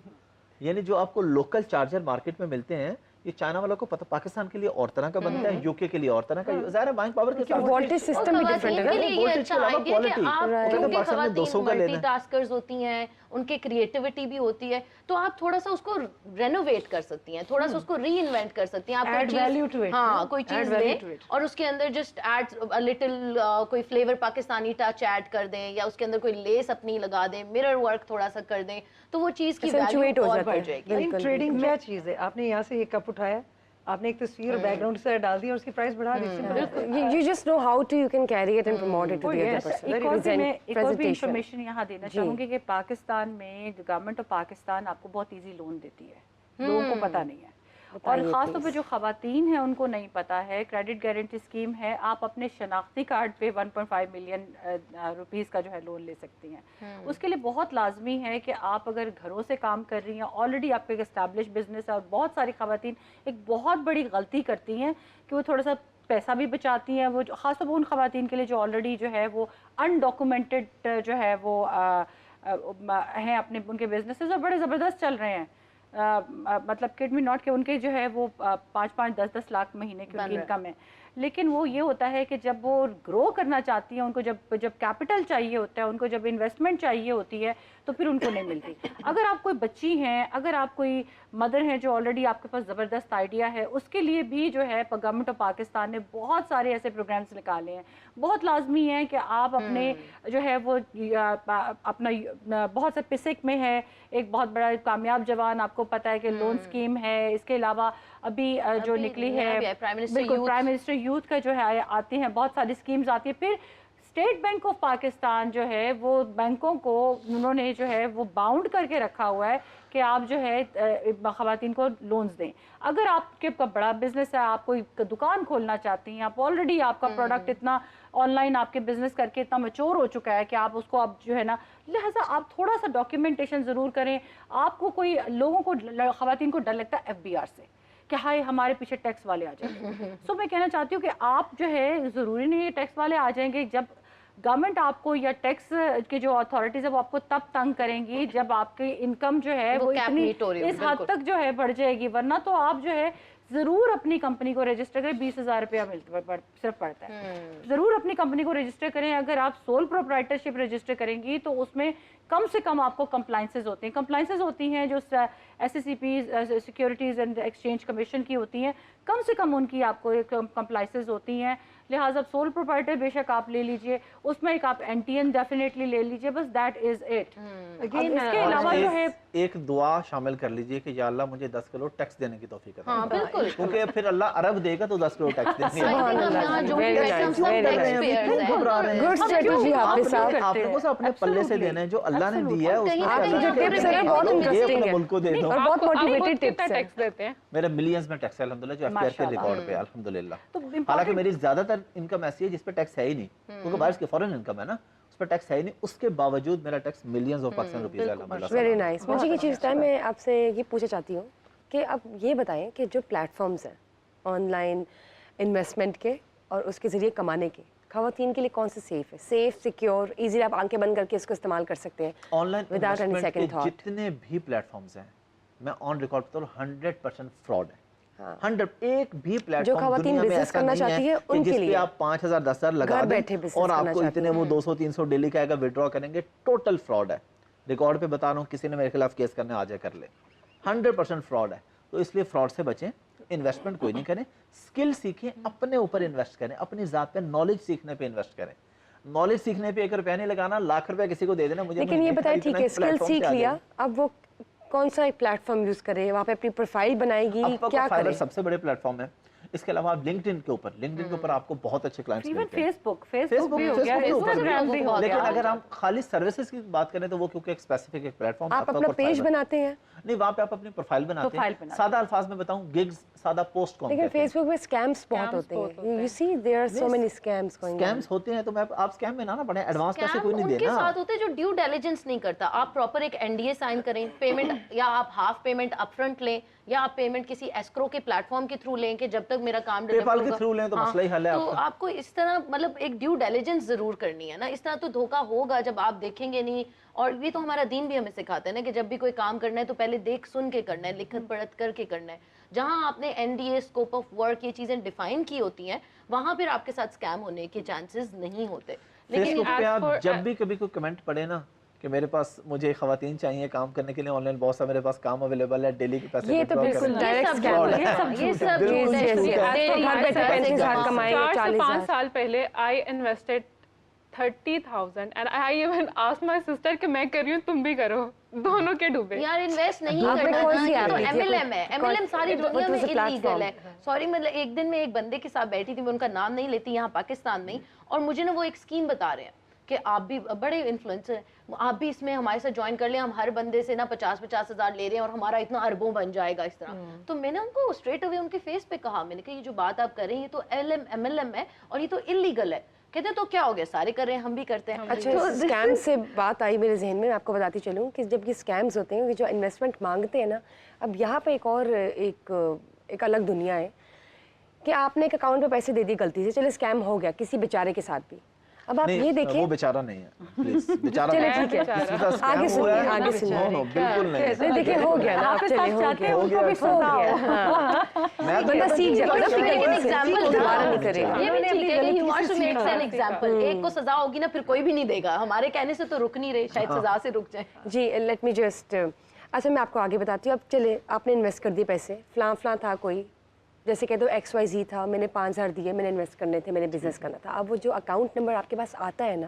یعنی جو آپ کو لوکل چارجر مارکیٹ میں ملتے ہیں, یہ چائنا والوں کو پتہ, پاکستان کے لیے اور طرح کا بنتا ہے, یو کے کے لیے اور طرح کا. ظاہر ہے بائنگ پاور کے ساتھ وولٹیج سسٹم بھی ڈفرینٹ ہے نا. وولٹیج کے علاوہ کوالٹی, خواتین ملٹی ٹاسکرز ہوتی ہیں, ان کے کریٹیوٹی بھی ہوتی ہے, تو آپ تھوڑا سا اس کو رینوویٹ کر سکتی ہیں, تھوڑا سا اس کو ری انوینٹ کر سکتی ہیں. آپ کوئی چیز لیں اور اس کے اندر جسٹ ایڈ لٹل کوئی فلیور پاکستانی ٹچ ایڈ کر دیں, یا اس کے اندر کوئی لیس اپنی لگا دیں, مرر ورک تھوڑا سا کر دیں, تو وہ چیز کی ویلیو اور بڑھ جائے گی. ٹریڈنگ کیا چیز ہے؟ آپ نے یہاں سے یہ کپ اٹھایا, آپ نے ایک تصویر اور بیک گراؤنڈ سے ڈال دی اور اس کی پرائس بڑھا دی. You just know how to you can carry it and promote it to the other person. ایک اور بھی انفارمیشن یہاں دینا چاہوں گی کہ پاکستان میں گورنمنٹ آف پاکستان آپ کو بہت ایزی لون دیتی ہے, لوگوں کو پتہ نہیں ہے, اور خاص طور پہ جو خواتین ہیں ان کو نہیں پتا ہے. کریڈٹ گارنٹی اسکیم ہے, آپ اپنے شناختی کارڈ پہ 1.5 ملین روپیز کا جو ہے لون لے سکتی ہیں. اس کے لیے بہت لازمی ہے کہ آپ اگر گھروں سے کام کر رہی ہیں, آلریڈی آپ کا ایک اسٹیبلش بزنس ہے, اور بہت ساری خواتین ایک بہت بڑی غلطی کرتی ہیں کہ وہ تھوڑا سا پیسہ بھی بچاتی ہیں. وہ خاص طور پہ ان خواتین کے لیے جو آلریڈی جو ہے وہ انڈاکومنٹڈ جو ہے وہ ہیں, اپنے ان کے بزنسز اور بڑے زبردست چل رہے ہیں. مطلب کڈ می ناٹ کہ ان کے جو ہے وہ 5-5-10-10 لاکھ مہینے کی ان کی انکم ہے, لیکن وہ یہ ہوتا ہے کہ جب وہ گرو کرنا چاہتی ہیں، ان کو جب کیپٹل چاہیے ہوتا ہے، ان کو جب انویسٹمنٹ چاہیے ہوتی ہے تو پھر ان کو نہیں ملتی. اگر آپ کوئی بچی ہیں، اگر آپ کوئی مدر ہیں جو آلریڈی آپ کے پاس زبردست آئیڈیا ہے، اس کے لیے بھی جو ہے گورنمنٹ آف پاکستان نے بہت سارے ایسے پروگرامز نکالے ہیں. بہت لازمی ہے کہ آپ اپنے جو ہے وہ اپنا بہت سے پسک میں ہے ایک بہت بڑا کامیاب جوان، آپ کو پتہ ہے کہ لون اسکیم ہے. اس کے علاوہ ابھی جو نکلی ہے بالکل پرائم منسٹر یوتھ کا جو ہے آتے ہیں، بہت ساری اسکیمز آتی ہیں. پھر اسٹیٹ بینک آف پاکستان جو ہے وہ بینکوں کو انہوں نے جو ہے وہ باؤنڈ کر کے رکھا ہوا ہے کہ آپ جو ہے خواتین کو لونز دیں. اگر آپ کے بڑا بزنس ہے، آپ کوئی دکان کھولنا چاہتی ہیں، آپ آلریڈی آپ کا پروڈکٹ اتنا آن لائن آپ کے بزنس کر کے اتنا میچور ہو چکا ہے کہ آپ اس کو اب جو ہے نا، لہٰذا آپ تھوڑا سا ڈاکیومنٹیشن ضرور کریں. آپ کو کوئی لوگوں کو خواتین کو ڈر لگتا ہے FBR سے کہ ہائے ہمارے پیچھے ٹیکس والے آ جائیں گے. سو میں کہنا چاہتی ہوں کہ آپ جو ہے ضروری نہیں ہے ٹیکس والے آ جائیں گے. جب گورنمنٹ آپ کو یا ٹیکس کے جو اتھارٹیز ہے وہ آپ کو تب تنگ کریں گی جب آپ کی انکم جو ہے وہ اتنی اس حد تک جو ہے بڑھ جائے گی. ورنہ تو آپ جو ہے ضرور اپنی کمپنی کو رجسٹر کریں. 20,000 روپیہ صرف پڑتا ہے. ضرور اپنی کمپنی کو رجسٹر کریں. اگر آپ سول پروپرائٹرشپ رجسٹر کریں گی تو اس میں کم سے کم آپ کو کمپلائنسز ہوتی ہیں. کمپلائنسز ہوتی ہیں جو SSCP securities and exchange commission کی ہوتی ہیں، کم سے کم ان کی آپ کو کمپلائنسز ہوتی ہیں. لہٰذا سول پروپرائٹر بے شک آپ لے لیجئے، اس میں ایک آپ NTN ڈیفینیٹلی لے لیجئے، بس دیٹ از اٹ. اس کے علاوہ جو ہے ایک دعا شامل کر لیجئے کہ یا اللہ مجھے 10 کروڑ ٹیکس دینے کی توفیق عطا ہاں بالکل، کیونکہ پھر اللہ عرب دے گا تو 10 کروڑ ٹیکس دیں گے. گڈ اسٹریٹجی حافظ صاحب. آپ لوگوں سے اپنے پلے سے دینا ہے جو اللہ نے دیا ہے اس میں آپ کی جو ٹپس ہیں بہت انٹرسٹنگ ملک کو دے دو. اور بہت موٹیویٹڈ ٹپس ہیں. ٹیکس دیتے ہیں میرے ملینز میں ٹیکس ہے الحمدللہ جو FBR کے ریکارڈ پہ الحمدللہ. حالانکہ میری زیادہ تر انکم ایسی ہے جس پہ ٹیکس ہے ہی نہیں، کیونکہ باہر کی فورن انکم ہے نا، اس پہ ٹیکس ہے ہی نہیں. اس کے باوجود میرا tax millions of Pakistan rupees ہے الحمدللہ. Very nice. مجھے یہ چیز ہے، میں آپ سے یہ پوچھنا چاہتی ہوں کہ اب یہ بتائیں کہ جو پلیٹ فارمز ہیں آن لائن انویسٹمنٹ کے اور اس کے ذریعے کمانے کے، خواتین کے لیے کون سے سیف ہے؟ سیف، سیکیور، ایزی آپ آنکھیں بند کر کے اس کو استعمال کر سکتے ہیں on line without any investment second کے تھاٹ. جتنے بھی پلیٹ فارمز ہیں میں آن ریکارڈ بتا رہا ہوں 100% فراڈ ہے. 100 ایک بھی پلیٹ جو فارم خواتین دنیا میں بزنس ایسا کرنا نہیں چاہتی ہے ہے ان کہ کے جس پہ لیے آپ 5,000 10,000 لگا گھر دیں بیٹھے business اور آپ کرنا کو چاہتی اتنے وہ 200-300 ڈیلی کا آئے گا وڈرا کریں گے. ٹوٹل فراڈ ہے. ریکارڈ پہ بتا رہا ہوں، کسی نے میرے خلاف کیس کرنے آ جائے کر لے. 100% فراڈ ہے. تو اس لیے فراڈ سے بچیں. انویسٹمنٹ کوئی نہیں کریں، اسکل سیکھیں، اپنے اوپر انویسٹ کریں، اپنی ذات پہ نالج سیکھنے پہ انویسٹ کریں. نالج سیکھنے پہ 1 روپیہ نہیں لگانا، ₹1,00,000 کسی کو دے دینا. مجھے لیکن یہ بتائیں ٹھیک ہے اسکل سیکھ لیا، اب وہ کون سا ایک پلیٹ فارم یوز کرے؟ وہاں پہ اپنی پروفائل بنائے گی، کیا کرے؟ سب سے بڑے پلیٹ فارم ہے. اس کے علاوہ آپ LinkedIn کے اوپر آپ کو بہت اچھے کلائنٹس ملتے ہیں. فیس بک بھی ہو گیا، انسٹاگرام بھی ہو گیا. لیکن اگر ہم خالی سروسز کی بات کریں تو وہ کیونکہ ایک اسپیسیفک ایک پلیٹ فارم آپ اپنا پیج بناتے ہیں نہیں، وہاں پہ آپ اپنی پروفائل بناتے ہیں. سادہ الفاظ میں بتاؤں، گگز، سادہ پوسٹ کو. لیکن فیس بک میں اسکیمز بہت ہوتے ہیں. You see there are so many schemes going on. Schemes ہوتے ہیں تو میں آپ اسکیم میں نہ پڑیں. ایڈوانس پیسے کوئی نہیں دینا. ان کے ساتھ ہوتے ہیں جو ڈیو ڈیلیجنس نہیں کرتا. آپ پراپر ایک NDA سائن کریں، پیمنٹ یا آپ ہاف پیمنٹ اپ فرنٹ لیں یا آپ پیمنٹ کسی ایسکرو کے پلیٹ فارم کے تھرو لیں کہ جب تک میرا کام پے پال کے تھرو لیں تو مسئلہ ہی حل ہے. تو آپ کو اس طرح مطلب ایک ڈیو ڈیلیجنس ضرور کرنی ہے نا. اس طرح تو دھوکہ ہوگا جب آپ دیکھیں گے نہیں. اور یہ تو ہمارا دین بھی ہمیں سکھاتا ہے نا کہ جب بھی کوئی کام کرنا ہے تو پہلے دیکھ سن کے کرنا ہے، لکھت پڑھت کر کے کرنا ہے. جہاں آپ نے NDA اسکوپ آف ورک یہ چیزیں ڈیفائن کی ہوتی ہیں وہاں پھر آپ کے ساتھ اسکیم ہونے کے چانسز نہیں ہوتے. فیس بک پہ آپ جب بھی کبھی کوئی کمنٹ پڑھے نا کہ میرے پاس مجھے خواتین چاہیے کام کرنے کے لیے آن لائن، بہت سا میرے پاس کام اویلیبل ہے، ڈیلی کے پیسے. یہ تو بالکل ڈائریکٹ اسکیم ہے. یہ سب گھر بیٹھے 35,000 کمائیں گے. 4 سے 5 سال پہلے I invested 30,000 and I even asked my sister کہ میں کر رہی ہوں تم بھی کرو، دونوں کے ڈوبے. یار انویسٹ نہیں کرنا، یہ تو MLM ہے. MLM ساری دنیا میں انلیگل ہے. سوری مطلب ایک دن میں ایک بندے کے ساتھ بیٹھی تھی، میں ان کا نام نہیں لیتی یہاں پاکستان میں، اور مجھے نا وہ ایک اسکیم بتا رہے ہیں کہ آپ بھی بڑے انفلوئنسر ہیں، آپ بھی اس میں ہمارے ساتھ جوائن کر لیں، ہم ہر بندے سے نا 50,000 لے رہے ہیں اور ہمارا اتنا اربوں بن جائے گا اس طرح. تو میں نے ان کو اسٹریٹ اوے ان کے فیس پہ کہا، میں نے کہا یہ جو بات آپ کر رہے ہیں یہ تو MLM ہے اور یہ تو انلیگل ہے. کہتے ہیں تو کیا ہو گیا، سارے کر رہے ہیں ہم بھی کرتے ہیں. اچھا، اسکیم سے بات آئی میرے ذہن میں آپ کو بتاتی چلوں کہ جب یہ اسکیمز ہوتے ہیں جو انویسٹمنٹ مانگتے ہیں نا، اب یہاں پہ ایک اور ایک الگ دنیا ہے کہ آپ نے ایک اکاؤنٹ پہ پیسے دے دیے غلطی سے، چلے اسکیم ہو گیا کسی بیچارے کے ساتھ بھی. اب آپ یہ دیکھیں وہ بیچارہ نہیں ہے پلیز بیچارہ چلے ٹھیک ہے آگے سنیے آگے سنیے بالکل نہیں دیکھیے ہو گیا نا آپ چلے ہو گیا بندہ سیکھ جاتا ہے دوبارہ نہیں کرے گا. یہ بھی ٹھیک ہے کہ he wants to make an example. ایک کو سزا ہوگی نا پھر کوئی بھی نہیں دے گا, ہمارے کہنے سے تو رک نہیں رہے, شاید سزا سے رک جائیں. جی لیٹ می جسٹ اچھا میں آپ کو آگے بتاتی ہوں. اب چلے آپ نے انویسٹ کر دیے پیسے, فلاں فلاں تھا کوئی, جیسے کہہ دو XYZ تھا, میں نے 5,000 دیے, میں نے انویسٹ کرنے تھے, میں نے بزنس کرنا تھا. اب وہ جو اکاؤنٹ نمبر آپ کے پاس آتا ہے نا,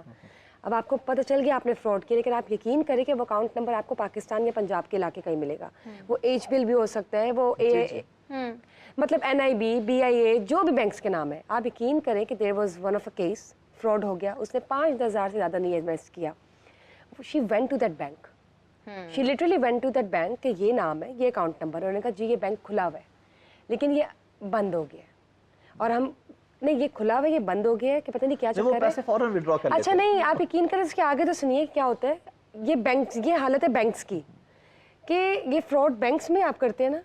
اب آپ کو پتہ چل گیا آپ نے فراڈ کیا, لیکن آپ یقین کریں کہ وہ اکاؤنٹ نمبر آپ کو پاکستان یا پنجاب کے علاقے کا ہی ملے گا. وہ ایچ بل بھی ہو سکتا ہے, وہ مطلب NIB, BIA, جو بھی بینکس کے نام ہے. آپ یقین کریں کہ there was one of a case, fraud ہو گیا, اس نے 5,000 سے زیادہ نہیں انویسٹ کیا. She went to that bank, she literally went to that bank کہ یہ نام ہے, یہ اکاؤنٹ نمبر ہے. انہوں نے کہا جی یہ بینک کھلا ہوا ہے لیکن یہ بند ہو گیا ہے, اور ہم نہیں یہ کھلا ہوا ہے, یہ بند ہو گیا ہے, کہ پتہ نہیں کیا چکر ہے. اچھا نہیں آپ یقین کریں, اس کے آگے تو سنیے کیا ہوتا ہے. یہ بینکس, یہ حالت ہے بینکس کی کہ یہ فراڈ بینکس میں آپ کرتے ہیں نا.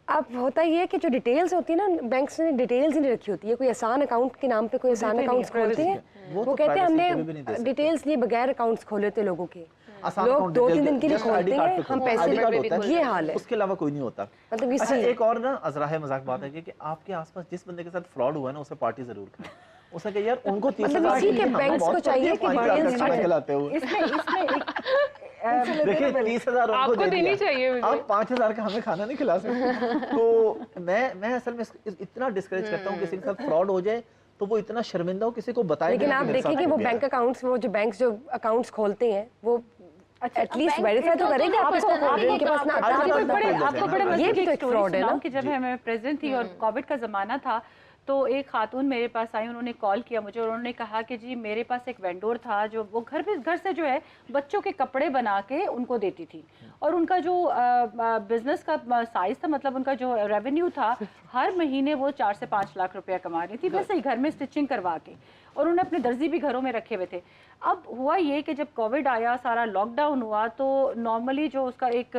اب ہوتا یہ ہے کہ جو ڈیٹیلز ہوتی ہیں نا, بینکس نے ڈیٹیلز ہی نہیں رکھی ہوتی ہے. کوئی آسان اکاؤنٹ کے نام پہ کوئی آسان اکاؤنٹس کھولتے ہیں, وہ کہتے ہیں ہم نے ڈیٹیلز لیے بغیر اکاؤنٹس کھولے تھے لوگوں کے. لوگ 2-3 دن کے لیے کھولتے ہیں, ہم پیسے, یہ حال ہے. اس کے علاوہ کوئی نہیں ہوتا. مطلب اچھا ایک اور نا ازراہ مذاق بات ہے کہ آپ کے آس پاس جس بندے کے ساتھ فراڈ ہوا ہے نا, اسے پارٹی ضرور کریں. اسے کہ یار ان کو 30,000 کے بینکس کو چاہیے کہ کھلاتے ہوئے دیکھیں 30,000 آپ کو دینی چاہیے, آپ 5,000 کا ہمیں کھانا نہیں کھلا سکتے. تو میں اصل میں اتنا ڈسکریج کرتا ہوں کسی کے ساتھ فراڈ ہو جائے تو وہ اتنا شرمندہ ہو کسی کو بتائے. لیکن آپ دیکھیں کہ وہ بینک اکاؤنٹس, وہ جو بینکس جو اکاؤنٹس کھولتے ہیں وہ ایٹ لیسٹ ویریفائی تو کریں گے آپ اس کو کھول رہے ہیں, ان کے پاس نا آپ کو بڑے مزے کی ایک فراڈ ہے نا کہ جب میں پریزیڈنٹ تھی اور کووڈ کا زمانہ تھا تو ایک خاتون میرے پاس آئی, انہوں نے کال کیا مجھے اور انہوں نے کہا کہ جی میرے پاس ایک وینڈور تھا جو وہ گھر سے جو ہے بچوں کے کپڑے بنا کے ان کو دیتی تھی, اور ان کا جو بزنس کا سائز تھا, مطلب ان کا جو ریونیو تھا, ہر مہینے وہ 4 سے 5 لاکھ روپیہ کما رہی تھی ویسے ہی گھر میں اسٹچنگ کروا کے, اور انہوں نے اپنے درزی بھی گھروں میں رکھے ہوئے تھے. اب ہوا یہ کہ جب کووڈ آیا, سارا لاک ڈاؤن ہوا, تو نارملی جو اس کا ایک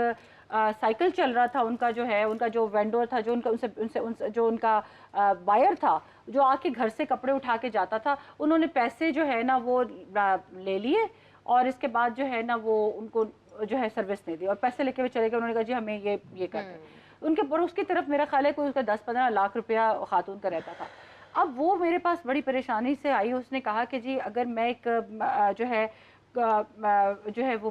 سائیکل چل رہا تھا, ان کا جو ہے, ان کا جو وینڈور تھا, جو جو ان کا بائر تھا, جو آ کے گھر سے کپڑے اٹھا کے جاتا تھا, انہوں نے پیسے جو ہے نا وہ لے لیے, اور اس کے بعد جو ہے نا وہ ان کو جو ہے سروس نہیں دی, اور پیسے لے کے وہ چلے گئے. انہوں نے کہا جی ہمیں یہ کرتے ہیں. ان کے پر اس کی طرف میرا خیال ہے کوئی اس کا 10-15 لاکھ روپیہ خاتون کا رہتا تھا. اب وہ میرے پاس بڑی پریشانی سے آئی, اس نے کہا کہ جی اگر میں ایک جو ہے وہ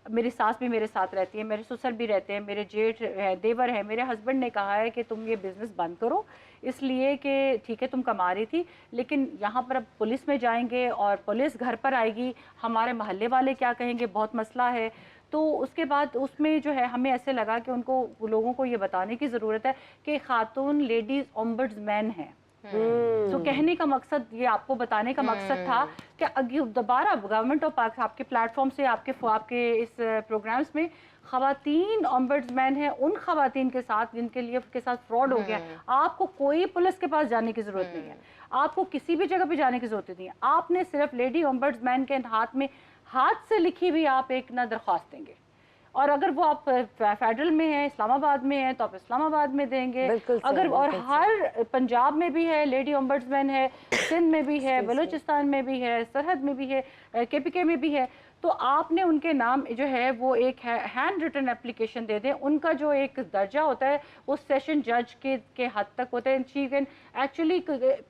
میری ساس بھی میرے ساتھ رہتی ہے, میرے سسر بھی رہتے ہیں, میرے جیٹھ ہے, دیور ہے, میرے ہسبینڈ نے کہا ہے کہ تم یہ بزنس بند کرو, اس لیے کہ ٹھیک ہے تم کما رہی تھی لیکن یہاں پر اب پولیس میں جائیں گے اور پولیس گھر پر آئے گی, ہمارے محلے والے کیا کہیں گے, بہت مسئلہ ہے. تو اس کے بعد اس میں جو ہے ہمیں ایسے لگا کہ ان کو لوگوں کو یہ بتانے کی ضرورت ہے کہ خاتون لیڈیز اومبڈز مین ہیں. تو کہنے کا مقصد یہ آپ کو بتانے کا مقصد تھا کہ دوبارہ گورنمنٹ آف پاکستان آپ کے پلیٹ فارم سے, آپ کے اس پروگرامز میں خواتین اومبڈز مین ہیں, ان خواتین کے ساتھ جن کے ساتھ فراڈ ہو گیا. آپ کو کوئی پولیس کے پاس جانے کی ضرورت نہیں ہے, آپ کو کسی بھی جگہ پہ جانے کی ضرورت نہیں ہے. آپ نے صرف لیڈی اومبڈز مین کے ہاتھ سے لکھی ہوئی آپ ایک نہ درخواست دیں گے, اور اگر وہ آپ فیڈرل میں ہیں, اسلام آباد میں ہیں, تو آپ اسلام آباد میں دیں گے. اگر اور ہر پنجاب میں بھی ہے لیڈی اومبڈز مین ہے, سندھ میں بھی ہے, بلوچستان میں بھی ہے, سرحد میں بھی ہے, KPK میں بھی ہے, تو آپ نے ان کے نام جو ہے وہ ایک ہینڈ ریٹن اپلیکیشن دے دیں. ان کا جو ایک درجہ ہوتا ہے وہ سیشن جج کے حد تک ہوتا ہے. ایکچولی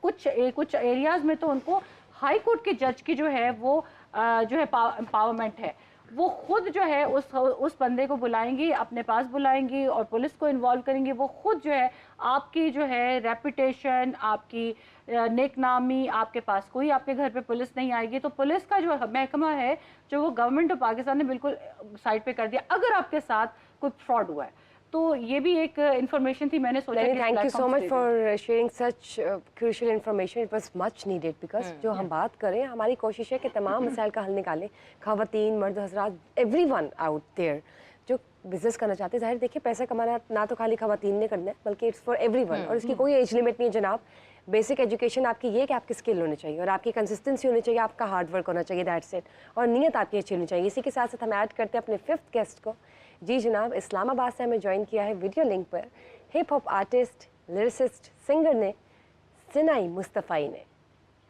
کچھ ایریاز میں تو ان کو ہائی کورٹ کے جج کی جو ہے وہ جو ہے امپاورمنٹ ہے, وہ خود جو ہے اس بندے کو بلائیں گی, اپنے پاس بلائیں گی اور پولیس کو انوالو کریں گی. وہ خود جو ہے آپ کی جو ہے ریپوٹیشن, آپ کی نیک نامی, آپ کے پاس کوئی آپ کے گھر پہ پولیس نہیں آئے گی. تو پولیس کا جو محکمہ ہے جو وہ گورنمنٹ آف پاکستان نے بالکل سائڈ پہ کر دیا اگر آپ کے ساتھ کوئی فراڈ ہوا ہے. تو یہ بھی ایک انفارمیشن تھی, میں نے سوچا کہ thank you so much for sharing such crucial information. It was much needed because جو ہم بات کریں, ہماری کوشش ہے کہ تمام مسائل کا حل نکالیں. خواتین, مرد حضرات, ایوری ون آؤٹ دیئر جو بزنس کرنا چاہتے ہیں. ظاہر دیکھیے پیسہ کمانا نہ تو خالی خواتین نے کرنا ہے بلکہ اٹس فار ایوری ون, اور اس کی کوئی ایج لمٹ نہیں ہے جناب. بیسک ایجوکیشن آپ کی یہ کہ آپ کی اسکل ہونی چاہیے, اور آپ کی کنسسٹنسی ہونی چاہیے, آپ کا ہارڈ ورک ہونا چاہیے, دیٹس اٹ, اور نیت آپ کی اچھی ہونی چاہیے. اسی کے ساتھ ساتھ ہم ایڈ کرتے ہیں اپنے 5th گیسٹ کو. جی جناب, اسلام آباد سے ہمیں جوائن کیا ہے ویڈیو لنک پر hip hop artist, lyricist, singer نے سنائی مصطفی نے.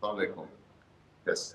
Assalamualaikum. Yes.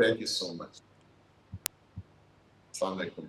Thank you so much. Assalamualaikum to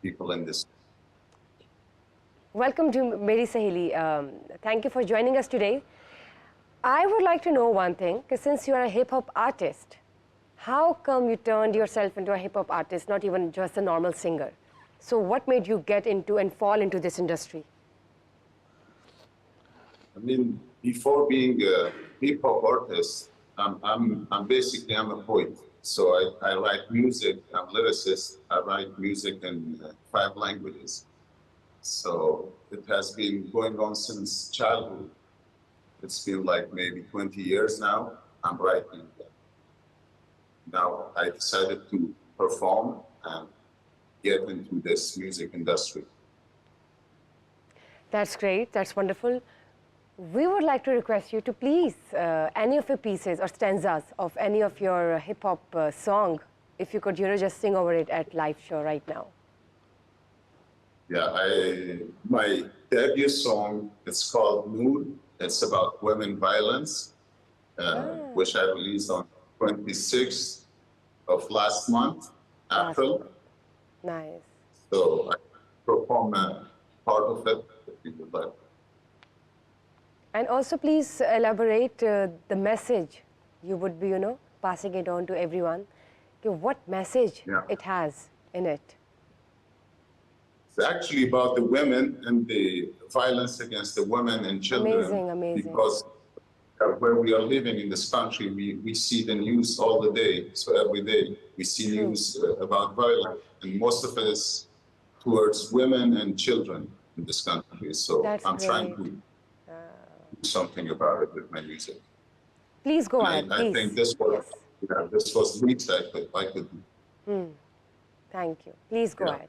people in this. Welcome to Meri Saheli. Thank you for joining us today. I would like to know one thing, because since you are a hip hop artist, how come you turned yourself into a hip hop artist, not even just a normal singer? So what made you get into and fall into this industry? I mean, before being a hip hop artist, I'm basically I'm a poet. So I write music. I'm lyricist. I write music in 5 languages. So it has been going on since childhood. It's been like maybe 20 years now. I'm writing. Now I decided to perform and get into this music industry. That's great, that's wonderful. We would like to request you to please, any of your pieces or stanzas of any of your hip hop song, if you could, just sing over it at live show right now. Yeah, my debut song, it's called Noor. It's about women violence, which I released on 26th of last month, April. Nice. So I perform a part of it if you would like. And also please elaborate the message you would be, passing it on to everyone. What message it has in it? It's actually about the women and the violence against the women and children. Amazing, amazing. Because where we are living in this country, we see the news all the day. So every day we see news about violence, and most of it is towards women and children in this country. So I'm trying to do something about it with my music. Please go ahead. I think this was this was the least I could do. Thank you. Please go ahead.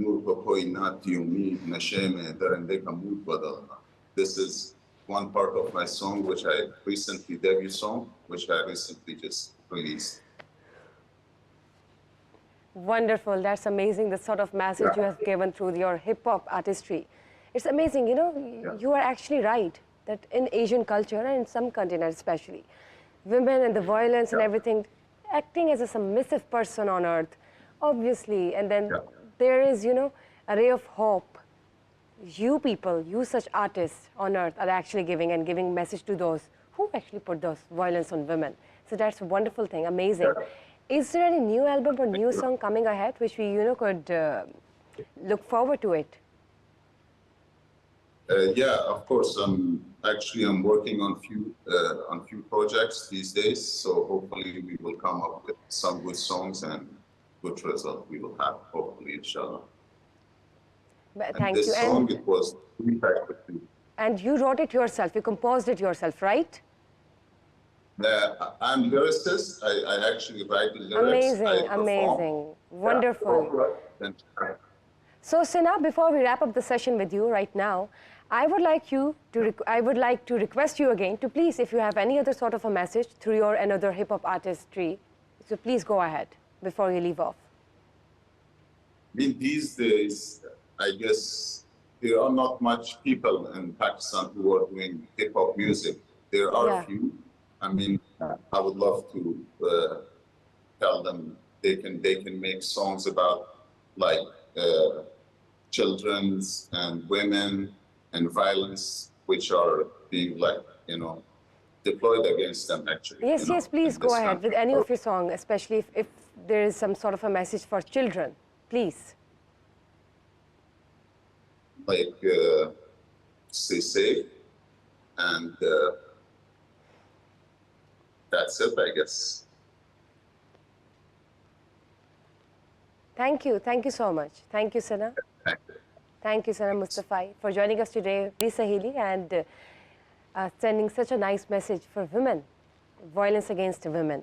This is one part of my song which I recently debut song, which I recently just released. Wonderful, that's amazing, the sort of message you have given through your hip-hop artistry. It's amazing, you are actually right, that in Asian culture and in some continents especially, women and the violence and everything, acting as a submissive person on earth, obviously, and then there is, a ray of hope. You people, you such artists on earth are actually giving message to those who actually put those violence on women. So that's a wonderful thing, amazing. Is there any new album or new song coming ahead which we, could look forward to it? Yeah, of course. I'm working on few projects these days. So hopefully we will come up with some good songs and good result we will have, hopefully, inshallah. Thank you. This song, it was and you wrote it yourself, you composed it yourself, right? I'm lyricist. I actually write the lyrics. Amazing, wonderful. So Sina, before we wrap up the session with you right now, I would like to request you again to please, if you have any other sort of a message through your another hip hop artistry, so please go ahead before you leave off. I mean, these days, I guess there are not much people in Pakistan who are doing hip hop music. There are a few. I mean, I would love to tell them they can make songs about like children's and women and violence, which are being deployed against them actually. Yes, please go ahead with any of your songs, especially if there is some sort of a message for children, please. Like stay safe, and that's it, I guess. Thank you so much. Thank you, Sana. Thank you, Sana Mustafai, for joining us today, Sahili, and sending such a nice message for women, violence against women.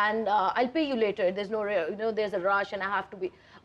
and I'll pay you later, there's no you know there's a rush and I have to be.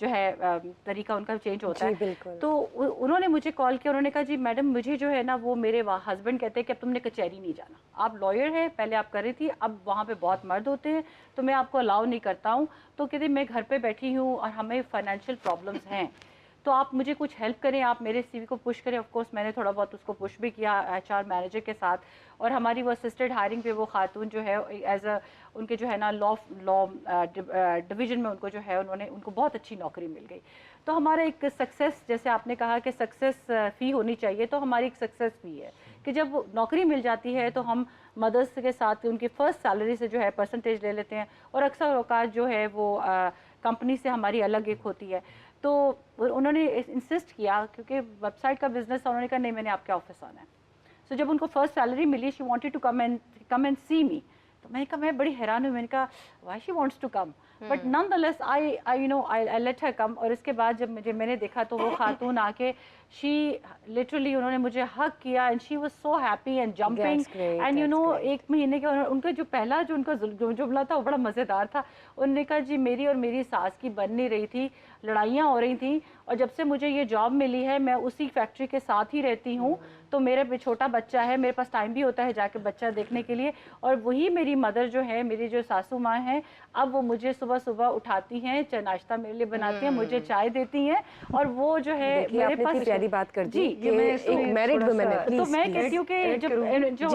جو ہے طریقہ ان کا change ہوتا ہے. بالکل. تو انہوں نے مجھے کال کیا, انہوں نے کہا جی میڈم مجھے جو ہے نا وہ میرے ہسبینڈ کہتے ہیں کہ اب تم نے کچہری نہیں جانا, آپ لائر ہیں, پہلے آپ کر رہی تھی, اب وہاں پہ بہت مرد ہوتے ہیں تو میں آپ کو الاؤ نہیں کرتا ہوں. تو کہتے میں گھر پہ بیٹھی ہوں اور ہمیں فائنینشیل پرابلمس ہیں, تو آپ مجھے کچھ ہیلپ کریں, آپ میرے سی وی کو پش کریں. آف کورس میں نے تھوڑا بہت اس کو پش بھی کیا ایچ آر مینیجر کے ساتھ, اور ہماری وہ اسسٹڈ ہائرنگ پہ وہ خاتون جو ہے ایز اے ان کے جو ہے نا لا ڈویژن میں ان کو جو ہے ان کو بہت اچھی نوکری مل گئی. تو ہمارا ایک سکسیس, جیسے آپ نے کہا کہ سکسیس فی ہونی چاہیے, تو ہماری ایک سکسیس فی ہے کہ جب نوکری مل جاتی ہے تو ہم مدرس کے ساتھ ان کی فرسٹ سیلری سے جو ہے پرسنٹیج لے لیتے ہیں, اور اکثر اوقات جو ہے وہ کمپنی سے ہماری الگ ایک ہوتی ہے. تو انہوں نے انسسٹ کیا, کیونکہ ویب سائٹ کا بزنس تھا, انہوں نے کہا نہیں میں نے آپ کے آفس آنا ہے. سو جب ان کو فرسٹ سیلری ملی, she wanted to come and see me. تو میں نے کہا میں بڑی حیران ہوں, میں نے کہا why she wants to come, but nonetheless I let her come. اور اس کے بعد جب میں نے دیکھا تو وہ خاتون آ کے شی لٹرلی انہوں نے مجھے ہگ کیا, and she was so happy and jumping. And you know ایک مہینے کے ان کا جو پہلا جو ان کا جملہ تھا وہ بڑا مزیدار تھا. انہوں نے کہا جی میری اور میری ساس کی بن نہیں رہی تھی, لڑائیاں ہو رہی تھیں, اور جب سے مجھے یہ جاب ملی ہے میں اسی فیکٹری کے ساتھ ہی رہتی ہوں, تو میرے چھوٹا بچہ ہے, میرے پاس ٹائم بھی ہوتا ہے جا کے بچہ دیکھنے کے لیے. اور وہی میری مدر جو ہے, میری جو ساسو ماں ہیں, اب وہ مجھے صبح صبح اٹھاتی ہیں, ناشتہ میرے لیے بناتی ہیں, مجھے چائے دیتی ہیں, اور وہ جو ہے میرے پاس پیاری بات کر دی جی ایک میرڈ وومن ہے. تو میں کہتی ہوں کہ جو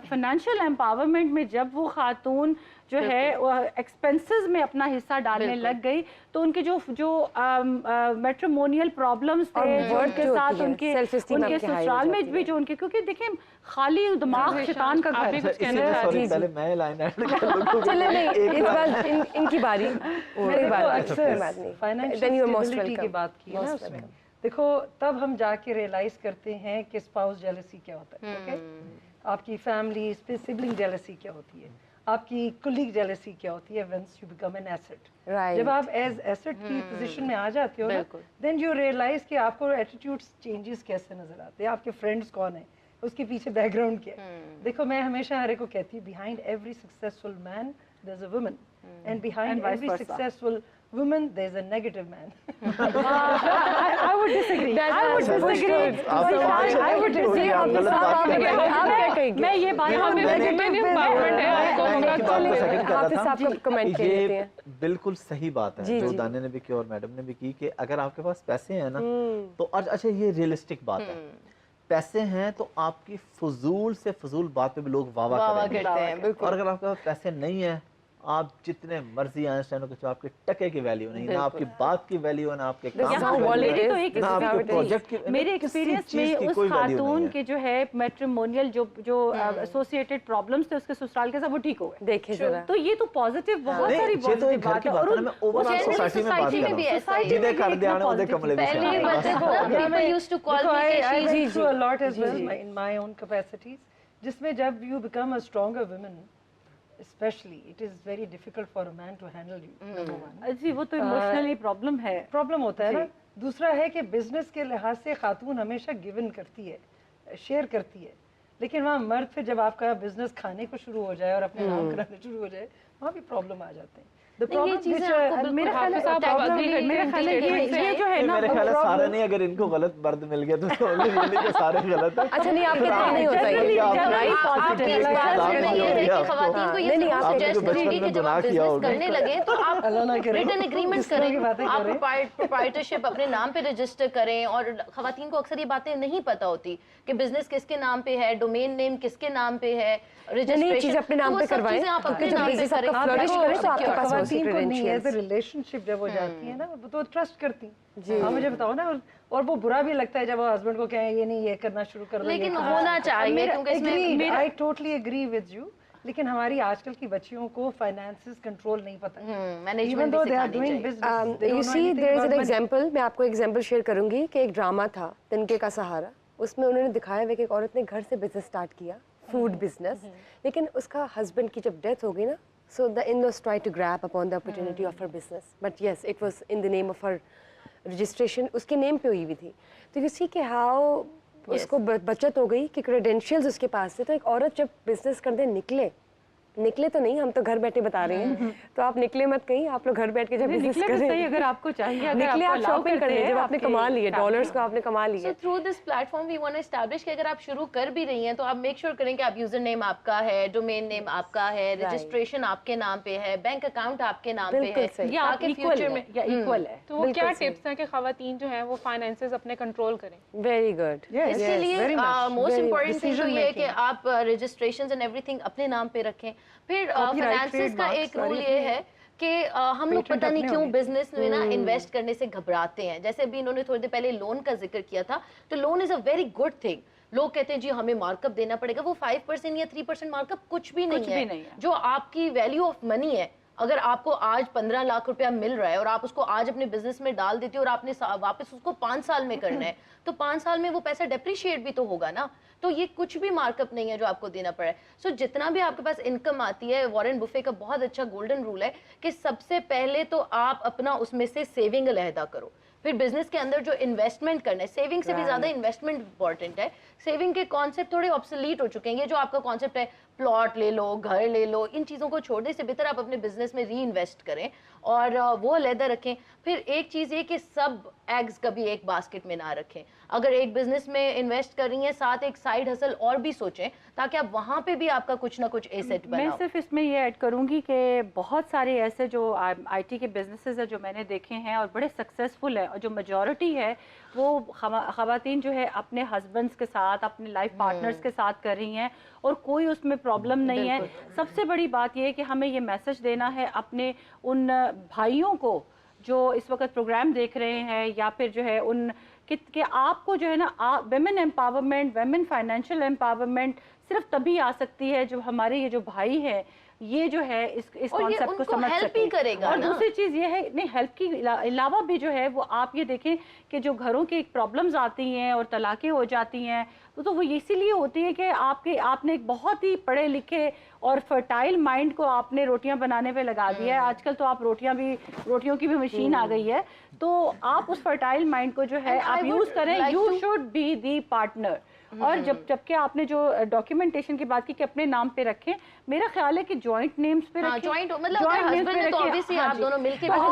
فائنینشیل امپاورمنٹ میں جب وہ خاتون جو ہے ایکسپینسز میں اپنا حصہ ڈالنے لگ گئی, تو ان کے جو میٹریمونیل پرابلمس تھے ان کے ساتھ, ان کے سسرال میں بھی جو ان کے, کیونکہ دیکھیں خالی دماغ شیطان کا گھر. پہلے میں لائن ایڈ کر لوں. چلے نہیں, اس بار ان کی باری. فائنینشیل کی بات کی نا اس میں, دیکھو تب ہم جا کے ریئلائز کرتے ہیں کہ اسپاؤس جیلسی کیا ہوتا ہے. اوکے, آپ کی فیملی سبلنگ جیلسی کیا ہوتی ہے, آپ کی کلیگ جیلسی کیا ہوتی ہے. Once you become an asset, جب آپ ایز ایسٹ کی پوزیشن میں آ جاتے ہو نا, دین یو ریئلائز کہ آپ کو ایٹیٹیوڈ چینجز کیسے نظر آتے ہیں, آپ کے فرینڈس کون ہیں, اس کے پیچھے بیک گراؤنڈ کیا ہے. دیکھو میں ہمیشہ ہر ایک کو کہتی ہوں, behind every successful man there is a woman, and behind every successful woman there is a negative man. I would disagree. میں یہ بات بالکل صحیح بات ہے جو دانے نے بھی کی اور میڈم نے بھی کی, کہ اگر آپ کے پاس پیسے ہیں نا تو اچھا یہ ریئلسٹک بات ہے, پیسے ہیں تو آپ کی فضول سے فضول بات پہ بھی لوگ واہ واہ کرتے ہیں. اور اگر آپ کے پاس پیسے نہیں ہیں, آپ جتنے مرضی آئنسٹائن کو آپ کے ٹکے کی ویلیو نہیں, نہ آپ کی بات کی ویلیو ہے, نہ آپ کے کام کی پروجیکٹ کی. میرے ایکسپیرینس میں اس خاتون کے جو ہے میٹریمونیل جو ایسوسیٹڈ پرابلمس تھے اس کے سسرال کے ساتھ وہ ٹھیک ہوئے. دیکھیں ذرا, تو یہ تو پازیٹیو بہت ساری پازیٹیو بات ہے. اور میں اوور آل سوسائٹی میں بات کر رہا ہوں, سوسائٹی میں کر دے آنے اودے کملے میں پہلی بات people used to call me I went through a lot as well in my own capacities, جس میں جب you become a stronger woman especially it is very difficult for a man to handle you. Number one, جی وہ تو emotionally problem ہوتا ہے نا. دوسرا ہے کہ بزنس کے لحاظ سے خاتون ہمیشہ گیون کرتی ہے, شیئر کرتی ہے, لیکن وہاں مرد پھر جب آپ کا بزنس کھانے کو شروع ہو جائے اور اپنے نام کرانے شروع ہو جائے, وہاں بھی پرابلم آ جاتے ہیں. میرے خیال ہے سارے نہیں, اگر ان کو غلط مرد مل گیا تو سارے غلط ہیں. اچھا نہیں, آپ کے لیے نہیں ہوتا یہ خواتین کو یہ سجیسٹ کریں گی کہ جب آپ بزنس کرنے لگے تو آپ ریٹن ایگریمنٹ کریں, آپ پروپرائٹرشپ اپنے نام پہ رجسٹر کریں. اور خواتین کو اکثر یہ باتیں نہیں پتہ ہوتی کہ بزنس کس کے نام پہ ہے, ڈومین نیم کس کے نام پہ ہے, رجسٹریشن اپنے نام پہ کروائیں, آپ اپنے نام پہ کریں. خواتین کو نہیں ایز اے ریلیشن شپ جب وہ جاتی ہیں نا تو ٹرسٹ کرتی ہیں. ہاں مجھے بتاؤ نا, اور وہ برا بھی لگتا ہے جب وہ ہسبینڈ کو کہیں یہ نہیں یہ کرنا شروع کر دو, لیکن ہونا چاہیے کیونکہ اس میں I totally agree with you. لیکن ہماری آج کل کی بچیوں کو فائنانسز کنٹرول نہیں پتا, مینجمنٹ بھی سکھانی چاہیے. You see there is an example, میں آپ کو ایگزامپل شیئر کروں گی کہ ایک ڈرامہ تھا تنکے کا سہارا, اس میں انہوں نے دکھایا ہوا کہ ایک عورت نے گھر سے بزنس اسٹارٹ کیا, فوڈ بزنس, لیکن اس کا ہسبینڈ کی جب ڈیتھ ہو گئی نا, so the in-laws tried to grab upon the opportunity of her business, but yes it was in the name of her registration, اس کے نیم پہ ہوئی ہوئی تھی. تو you see کہ how اس کو بچت ہو گئی کہ کریڈینشیلز اس کے پاس تھے. تو ایک عورت جب بزنس کرنے نکلے نکلے تو نہیں, ہم تو گھر بیٹھے بتا رہے ہیں, تو آپ نکلے مت کہیں, آپ لوگ گھر بیٹھ کے جب بزنس نکلے تو کریں صحیح, اگر آپ کو چاہیے, نکلے آپ شاپنگ کرنے, جب آپ نے کما لیے ڈالرز کو, آپ نے کما لیے. So through this platform we want to establish کہ اگر آپ شروع کر بھی رہی ہیں تو آپ میک شیور کریں کہ آپ یوزر نیم آپ کا ہے, ڈومین نیم آپ کا ہے, رجسٹریشن آپ کے نام پہ ہے, بینک اکاؤنٹ آپ کے نام پہ ہے, تاکہ فیوچر میں ایکول ہے. تو وہ کیا ٹپس ہیں کہ خواتین جو ہیں وہ فائنینسز اپنے کنٹرول کریں؟ Very good. اس کے لیے موسٹ امپورٹنٹ تھنگ تو یہ ہے کہ آپ رجسٹریشنز اینڈ ایوری تھنگ اپنے نام پہ رکھیں. پھر فائنینسز کا ایک رول یہ ہے کہ ہم لوگ پتہ نہیں کیوں بزنس میں نا انویسٹ کرنے سے گھبراتے ہیں. جیسے ابھی انہوں نے تھوڑی دیر پہلے لون کا ذکر کیا تھا, تو loan is a very good thing. لوگ کہتے ہیں جی ہمیں مارک اپ دینا پڑے گا, وہ 5% یا 3% مارک اپ کچھ بھی نہیں ہے. جو آپ کی ویلیو آف منی ہے, اگر آپ کو آج 15 لاکھ روپیہ مل رہا ہے اور آپ اس کو آج اپنے بزنس میں ڈال دیتے ہو اور آپ نے واپس اس کو 5 سال میں کرنا ہے, تو 5 سال میں وہ پیسہ ڈیپریشیٹ بھی تو ہوگا نا. تو یہ کچھ بھی مارک اپ نہیں ہے جو آپ کو دینا پڑا ہے. سو جتنا بھی آپ کے پاس انکم آتی ہے, وارن بفے کا بہت اچھا گولڈن رول ہے کہ سب سے پہلے تو آپ اپنا اس میں سے سیونگ علیحدہ کرو. پھر بزنس کے اندر جو انویسٹمنٹ کرنا ہے, سیونگ سے بھی زیادہ انویسٹمنٹ امپورٹنٹ ہے. سیونگ کے کانسیپٹ تھوڑے آبسلیٹ ہو چکے ہیں. یہ جو آپ کا کانسیپٹ ہے پلاٹ لے لو, گھر لے لو, ان چیزوں کو چھوڑنے سے بہتر آپ اپنے بزنس میں ری انویسٹ کریں اور وہ علیحدہ رکھیں. پھر ایک چیز یہ کہ سب ایگز کبھی ایک باسکٹ میں نہ رکھیں. اگر ایک بزنس میں انویسٹ کر رہی ہیں, ساتھ ایک سائیڈ ہسل اور بھی سوچیں تاکہ آپ وہاں پہ بھی آپ کا کچھ نہ کچھ ایسٹ بناؤ. میں صرف اس میں یہ ایڈ کروں گی کہ بہت سارے ایسے جو آئی ٹی کے بزنسز ہیں جو میں نے دیکھے ہیں اور بڑے سکسیزفل ہیں, اور جو میجورٹی ہے وہ خواتین جو ہے اپنے ہسبینڈس کے ساتھ, اپنے لائف پارٹنرز کے ساتھ کر رہی ہیں اور کوئی اس میں پرابلم نہیں ہے. سب سے بڑی بات یہ ہے کہ ہمیں یہ میسج دینا ہے اپنے ان بھائیوں کو جو اس وقت پروگرام دیکھ رہے ہیں, یا پھر جو ہے ان کہ آپ کو جو ہے نا women empowerment, women financial empowerment صرف تبھی آ سکتی ہے جب ہمارے یہ جو بھائی ہیں یہ جو ہے اس کانسیپٹ کو سمجھ سکیں. اور دوسری چیز یہ ہے, نہیں ہیلپ کی علاوہ بھی جو ہے وہ آپ یہ دیکھیں کہ جو گھروں کی پرابلمز آتی ہیں اور طلاقیں ہو جاتی ہیں, تو وہ اسی لیے ہوتی ہے کہ آپ نے ایک بہت ہی پڑھے لکھے اور فرٹائل مائنڈ کو آپ نے روٹیاں بنانے پہ لگا دیا ہے. آج کل تو آپ روٹیوں کی بھی مشین آ گئی ہے, تو آپ اس فرٹائل مائنڈ کو جو ہے آپ یوز کریں. You should be the partner. اور جبکہ آپ نے جو ڈاکیومنٹیشن کی بات کی کہ اپنے نام پہ رکھیں, میرا خیال ہے کہ جوائنٹ نیمز پہ رکھیں.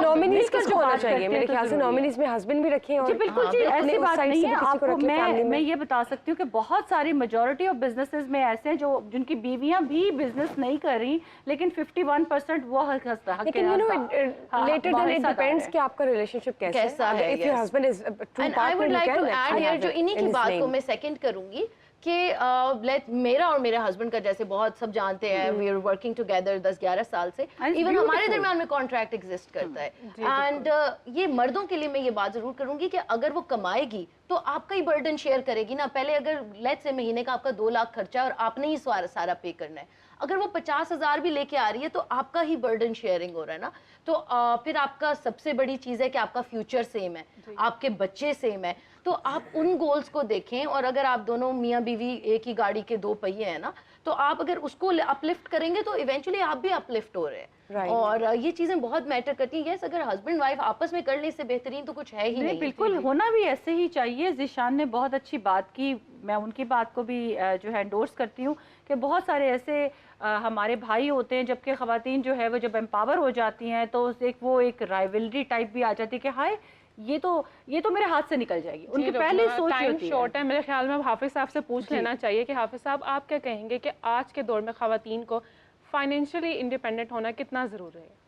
نومینیز کس کو ہونا چاہیے؟ میرے خیال سے نومینیز میں ہسبینڈ بھی رکھیں. اور بالکل جی, ایسی بات نہیں ہے. آپ کو میں یہ بتا سکتی ہوں کہ بہت ساری میجورٹی آف بزنسز میں ایسے ہیں جو جن کی بیویاں بھی بزنس نہیں کر رہی, لیکن 51% وہ حق ہے. لیکن you know later then it depends کہ آپ کا ریلیشن شپ کیسا ہے. If your husband is true partner, you can add here جو انہی کی بات کو میں سیکنڈ کروں گی کہ میرا اور میرے ہسبینڈ کا جیسے بہت سب جانتے ہیں, وی آر ورکنگ ٹوگیدر 10-11 سال سے, ایون ہمارے درمیان میں کانٹریکٹ ایگزسٹ کرتا ہے. اینڈ یہ مردوں کے لیے میں یہ بات ضرور کروں گی کہ اگر وہ کمائے گی تو آپ کا ہی برڈن شیئر کرے گی نا. پہلے اگر لیٹ سے مہینے کا آپ کا 2 لاکھ خرچہ اور آپ نے ہی سارا پے کرنا ہے, اگر وہ 50,000 بھی لے کے آ رہی ہے تو آپ کا ہی برڈن شیئرنگ ہو رہا ہے نا. تو پھر آپ کا سب سے بڑی چیز ہے کہ آپ کا فیوچر سیم ہے, آپ کے بچے سیم ہے. تو آپ ان گولز کو دیکھیں, اور اگر آپ دونوں میاں بیوی ایک ہی گاڑی کے 2 پہیے ہیں نا, تو آپ اگر اس کو اپلفٹ کریں گے تو ایونچولی آپ بھی اپلفٹ ہو رہے ہیں. اور یہ چیزیں بہت میٹر کرتی ہیں. یس, اگر ہسبینڈ وائف آپس میں کر لیں اس سے بہترین تو کچھ ہے ہی نہیں. بالکل ہونا بھی ایسے ہی چاہیے. ذیشان نے بہت اچھی بات کی, میں ان کی بات کو بھی جو ہے انڈورس کرتی ہوں کہ بہت سارے ایسے ہمارے بھائی ہوتے ہیں جبکہ خواتین جو ہے وہ جب امپاور ہو جاتی ہیں تو وہ ایک رائیولری ٹائپ بھی آ جاتی ہے کہ ہائے یہ تو میرے ہاتھ سے نکل جائے گی. ان کی پہلے سوچ ہوتی ہے. شارٹ ہے, میرے خیال میں حافظ صاحب سے پوچھ لینا چاہیے کہ حافظ صاحب آپ کیا کہیں گے کہ آج کے دور میں خواتین کو فائنینشلی انڈیپینڈنٹ ہونا کتنا ضروری ہے؟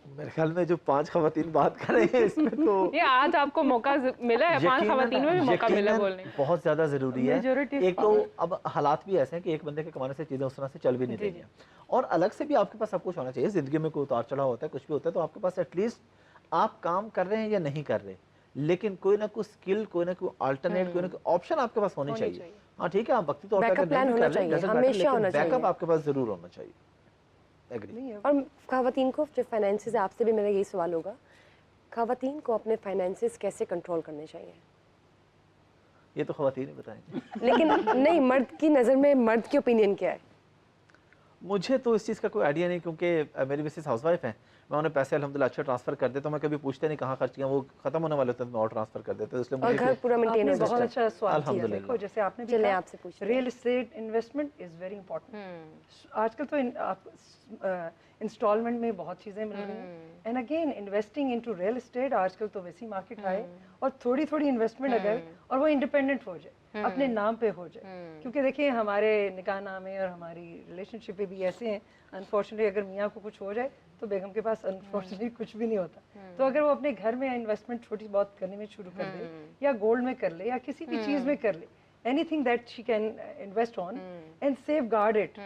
میرے خیال میں جو 5 خواتین بات کر رہے ہیں اس میں تو یہ آج آپ کو موقع ملا ہے, 5 خواتین میں بھی موقع ملا بولنے. بہت زیادہ ضروری ہے. ایک تو اب حالات بھی ایسے ہیں کہ ایک بندے کے کمانے سے چیزیں اس طرح سے چل بھی نہیں رہی ہیں, اور الگ سے بھی آپ کے پاس سب کچھ ہونا چاہیے. زندگی میں کوئی اتار چڑھاؤ ہوتا ہے, کچھ بھی ہوتا ہے, تو آپ کے پاس ایٹ لیسٹ آپ کام کر رہے ہیں یا نہیں کر رہے, لیکن کوئی نہ کوئی اسکل, کوئی نہ کوئی آلٹرنیٹ, کوئی نہ کوئی آپشن آپ کے پاس ہونی چاہیے. ہاں ٹھیک ہے, آپ وقتی طور پر بیک اپ آپ کے پاس ضرور ہونا چاہیے. اور خواتین کو جو فائنینسز, آپ سے بھی میرا یہی سوال ہوگا, خواتین کو اپنے فائنینسز کیسے کنٹرول کرنے چاہیے؟ یہ تو خواتین ہی بتائیں گے. لیکن نہیں, مرد کی نظر میں مرد کی اوپینین کیا ہے؟ مجھے تو اس چیز کا کوئی آئیڈیا نہیں, کیونکہ میری مسز ہاؤس وائف ہیں, میں انہیں پیسے الحمدللہ اچھے ٹرانسفر کر دیتا ہوں, میں کبھی پوچھتے نہیں کہاں خرچ کیا, وہ ختم ہونے والے ہوتے ہیں میں اور ٹرانسفر کر دیتے, اس لیے اور مجھے گھر پورا مینٹین ہو بہت اچھا سوال کیا. الحمدللہ. دیکھو جیسے آپ نے بھی چلیں کہا آپ سے پوچھتے ہیں. Real estate investment is very important. آج کل تو آپ انسٹالمنٹ میں بہت چیزیں مل رہی ہیں, and again investing into real estate آج کل تو ویسی مارکیٹ آئے, اور تھوڑی تھوڑی انویسٹمنٹ اگر, اور وہ انڈیپینڈنٹ ہو جائے, اپنے نام پہ ہو جائے. کیونکہ دیکھیں ہمارے نکاح نامے اور ہماری ریلیشن شپ بھی ایسے ہیں, انفارچونیٹلی اگر میاں کو کچھ ہو جائے تو بیگم کے پاس انفارچونیٹلی کچھ بھی نہیں ہوتا. تو اگر وہ اپنے گھر میں انویسٹمنٹ چھوٹی بہت کرنے میں شروع کر دے, یا گولڈ میں کر لے, یا کسی بھی چیز میں کر لے, anything that she can invest on and safeguard it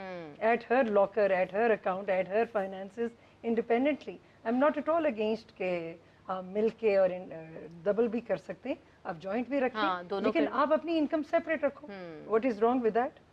at her locker, at her account, at her finances independently. I'm not at all against کہ مل کے اور ڈبل بھی کر سکتے ہیں, آپ جوائنٹ بھی رکھیں, لیکن آپ اپنی انکم سیپریٹ رکھو. What is wrong with that?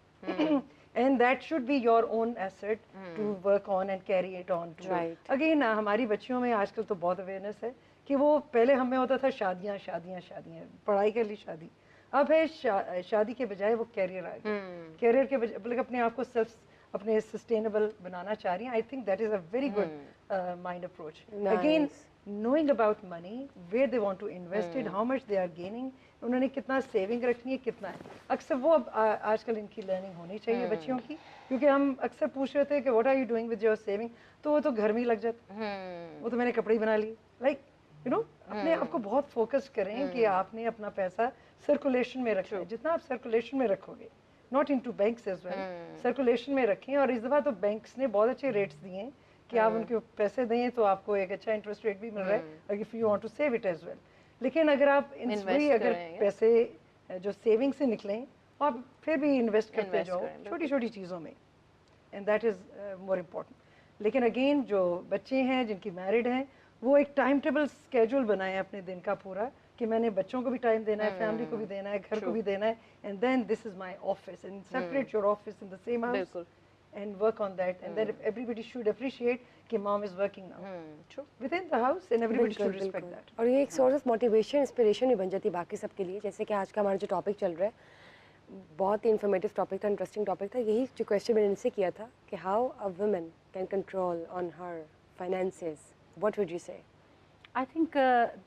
And that should be your own asset to work on and carry it on to. Right. Again, ہماری بچیوں میں آج کل تو بہت اویئرنیس ہے کہ وہ پہلے ہمیں ہوتا تھا شادیاں شادیاں شادیاں, پڑھائی کے لیے شادی, اب ہے شادی کے بجائے وہ کیریئر آ گیا. کیریئر کے بجائے بلکہ اپنے آپ کو سیلف اپنے سسٹینیبل بنانا چاہ رہی ہیں. I think that is a very good mind approach. Again knowing about money, where they want to invest it, how much they are gaining, انہوں نے کتنا سیونگ رکھنی ہے, کتنا ہے. اکثر وہ اب آج کل ان کی لرننگ ہونی چاہیے بچیوں کی, کیونکہ ہم اکثر پوچھ رہے تھے کہ what are you doing with your saving, تو وہ تو گھر میں ہی لگ جاتا, وہ تو میں نے کپڑے ہی بنا لیے. لائک یو نو اپنے آپ کو بہت فوکس کریں کہ آپ نے اپنا پیسہ سرکولیشن میں رکھنا ہے. جتنا آپ سرکولیشن میں رکھو گے, not into banks as well, circulation میں رکھیں. اور اس دفعہ تو بینکس نے بہت اچھے ریٹس دیے ہیں کہ آپ ان کے پیسے دیں تو آپ کو ایک اچھا انٹرسٹ ریٹ بھی مل رہا ہے, if you want to save it as well. لیکن اگر آپ اگر پیسے جو سیونگ سے نکلیں, آپ پھر بھی انویسٹ کرتے جاؤ چھوٹی چھوٹی چیزوں میں, and that is more important. لیکن اگین جو بچے ہیں جن کی میرڈ ہیں, وہ ایک ٹائم ٹیبل اسکیجول بنائیں اپنے دن کا پورا, کہ میں نے بچوں کو بھی ٹائم دینا ہے, فیملی کو بھی دینا ہے, گھر کو بھی دینا ہے, and then this is my office, and separate your office in the same house and work on that, and that everybody should appreciate کہ mom is working now within the house, and everybody should respect that. اور یہ ایک source of motivation inspiration بھی بن جاتی ہے باقی سب کے لیے. جیسے کہ آج کا ہمارا جو ٹاپک چل رہا ہے بہت ہی انفارمیٹیو ٹاپک تھا, انٹرسٹنگ ٹاپک تھا. یہی جو کویشچن میں نے ان سے کیا تھا کہ how a woman can control on her finances, what would you say? I think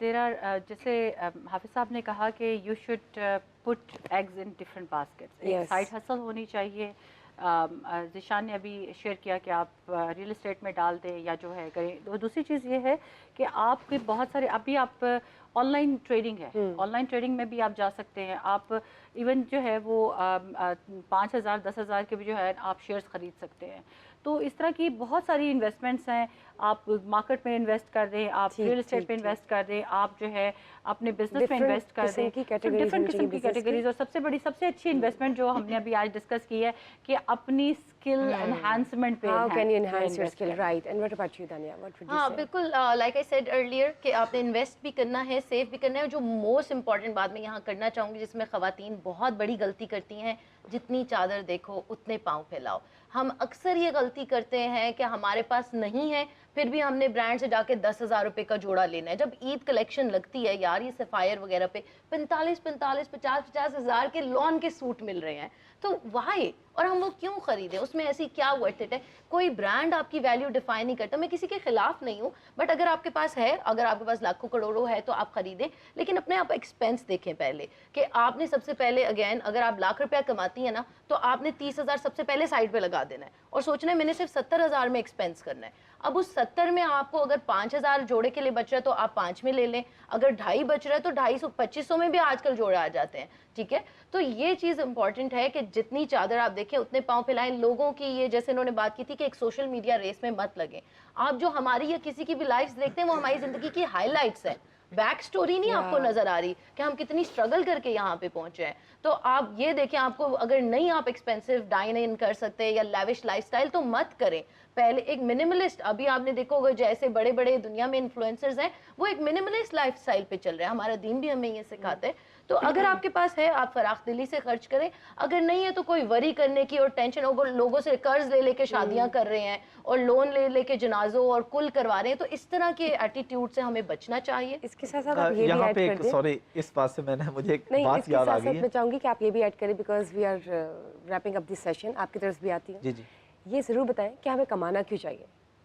there are, جیسے حافظ صاحب نے کہا کہ you should put eggs in different baskets. ایک سائڈ ہسل ہونی چاہیے. ذیشان نے ابھی شیئر کیا کہ آپ ریئل اسٹیٹ میں ڈال دیں یا جو ہے کریں. دوسری چیز یہ ہے کہ آپ کے بہت سارے ابھی آپ آن لائن ٹریڈنگ ہے, آن لائن ٹریڈنگ میں بھی آپ جا سکتے ہیں. آپ ایون جو ہے وہ 5,000 10,000 کے بھی جو ہے آپ شیئرز خرید سکتے ہیں. تو اس طرح کی بہت ساری انویسٹمنٹس ہیں. آپ مارکیٹ میں انویسٹ کر دیں, آپ ریئل اسٹیٹ پہ انویسٹ کر دیں, آپ جو ہے اپنے بزنس میں انویسٹ کر دیں. ڈفرینٹ قسم کی کیٹیگریز. اور سب سے بڑی سب سے اچھی انویسٹمنٹ جو ہم نے ابھی آج ڈسکس کی ہے کہ اپنی اسکل انہانسمنٹ پہ. ہاں بالکل, لائک آئی سیڈ ارلیئر کہ آپ نے انویسٹ بھی کرنا ہے, سیو بھی کرنا ہے. جو موسٹ امپورٹنٹ بات میں یہاں کرنا چاہوں گی, جس میں خواتین بہت بڑی غلطی کرتی ہیں, جتنی چادر دیکھو اتنے پاؤں پھیلاؤ. ہم اکثر یہ غلطی کرتے ہیں کہ ہمارے پاس نہیں ہے, پھر بھی ہم نے برانڈ سے جا کے 10,000 روپے کا جوڑا لینا ہے. جب عید کلیکشن لگتی ہے یار, یہ سفائر وغیرہ پہ 50 ہزار کے لون کے سوٹ مل رہے ہیں, تو وائی, اور ہم وہ کیوں خریدیں؟ اس میں ایسی کیا ورتھ اٹ ہے؟ کوئی برانڈ آپ کی ویلیو ڈیفائن نہیں کرتا. میں کسی کے خلاف نہیں ہوں, بٹ اگر آپ کے پاس ہے, اگر آپ کے پاس لاکھوں کروڑوں ہے تو آپ خریدیں, لیکن اپنے آپ ایکسپینس دیکھیں پہلے کہ آپ نے سب سے پہلے, اگین اگر آپ لاکھ روپیہ کماتی ہیں نا, تو آپ نے 30,000 سب سے پہلے سائڈ پہ لگا دینا ہے اور سوچنا ہے میں نے صرف 70,000 میں ایکسپینس کرنا ہے. اب اس 70 میں آپ کو اگر 5,000 جوڑے کے لیے بچ رہا ہے تو آپ 5 میں لے لیں, اگر 2.5 بچ رہا ہے تو 250 2500 میں بھی آج کل جوڑے آ جاتے ہیں. ٹھیک ہے, تو یہ چیز امپورٹنٹ ہے کہ جتنی چادر آپ دیکھیں اتنے پاؤں پھیلائیں. لوگوں کی یہ جیسے انہوں نے بات کی تھی کہ ایک سوشل میڈیا ریس میں مت لگیں. آپ جو ہماری یا کسی کی بھی لائف دیکھتے ہیں وہ ہماری زندگی کی ہائی لائٹس ہیں, بیک سٹوری نہیں آپ کو نظر آ رہی کہ ہم کتنی اسٹرگل کر کے یہاں پہ پہنچے ہیں. تو آپ یہ دیکھیں, آپ کو اگر نہیں آپ ایکسپینسو ڈائن ان کر سکتے یا لیوش لائف اسٹائل, تو مت کریں. پہلے ایک منیملسٹ, ابھی آپ نے دیکھو گے جیسے بڑے بڑے دنیا میں انفلوئنسرز ہیں, وہ ایک منیملسٹ لائف اسٹائل پہ چل رہے ہیں. ہمارا دین بھی ہمیں یہ سکھاتا ہے. تو اگر آپ کے پاس ہے آپ فراخ دلی سے خرچ کریں, اگر نہیں ہے تو کوئی وری کرنے کی اور ٹینشن, لوگوں سے قرض لے کے شادیاں کر رہے ہیں اور لون لے کے جنازوں اور کل کروا رہے ہیں, تو اس طرح کے ایٹیٹیوڈ سے ہمیں بچنا چاہیے. اس کے ساتھ ساتھ آپ یہ بھی ایڈ کر دیں. سوری, اس بات سے میں نے مجھے ایک بات یاد آ گئی ہے. میں چاہوں گی کہ آپ یہ بھی ایڈ کریں, because we are wrapping up this session, آپ کی طرف بھی آتی ہے. جی جی, یہ ضرور بتائیں کہ ہمیں کمانا کیوں چاہیے.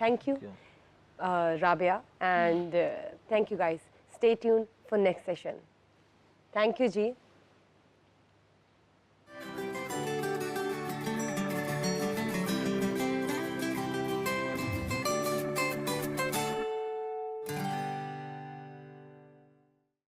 Thank you, Rabia, and thank you guys. Stay tuned for next session. Thank you, Ji.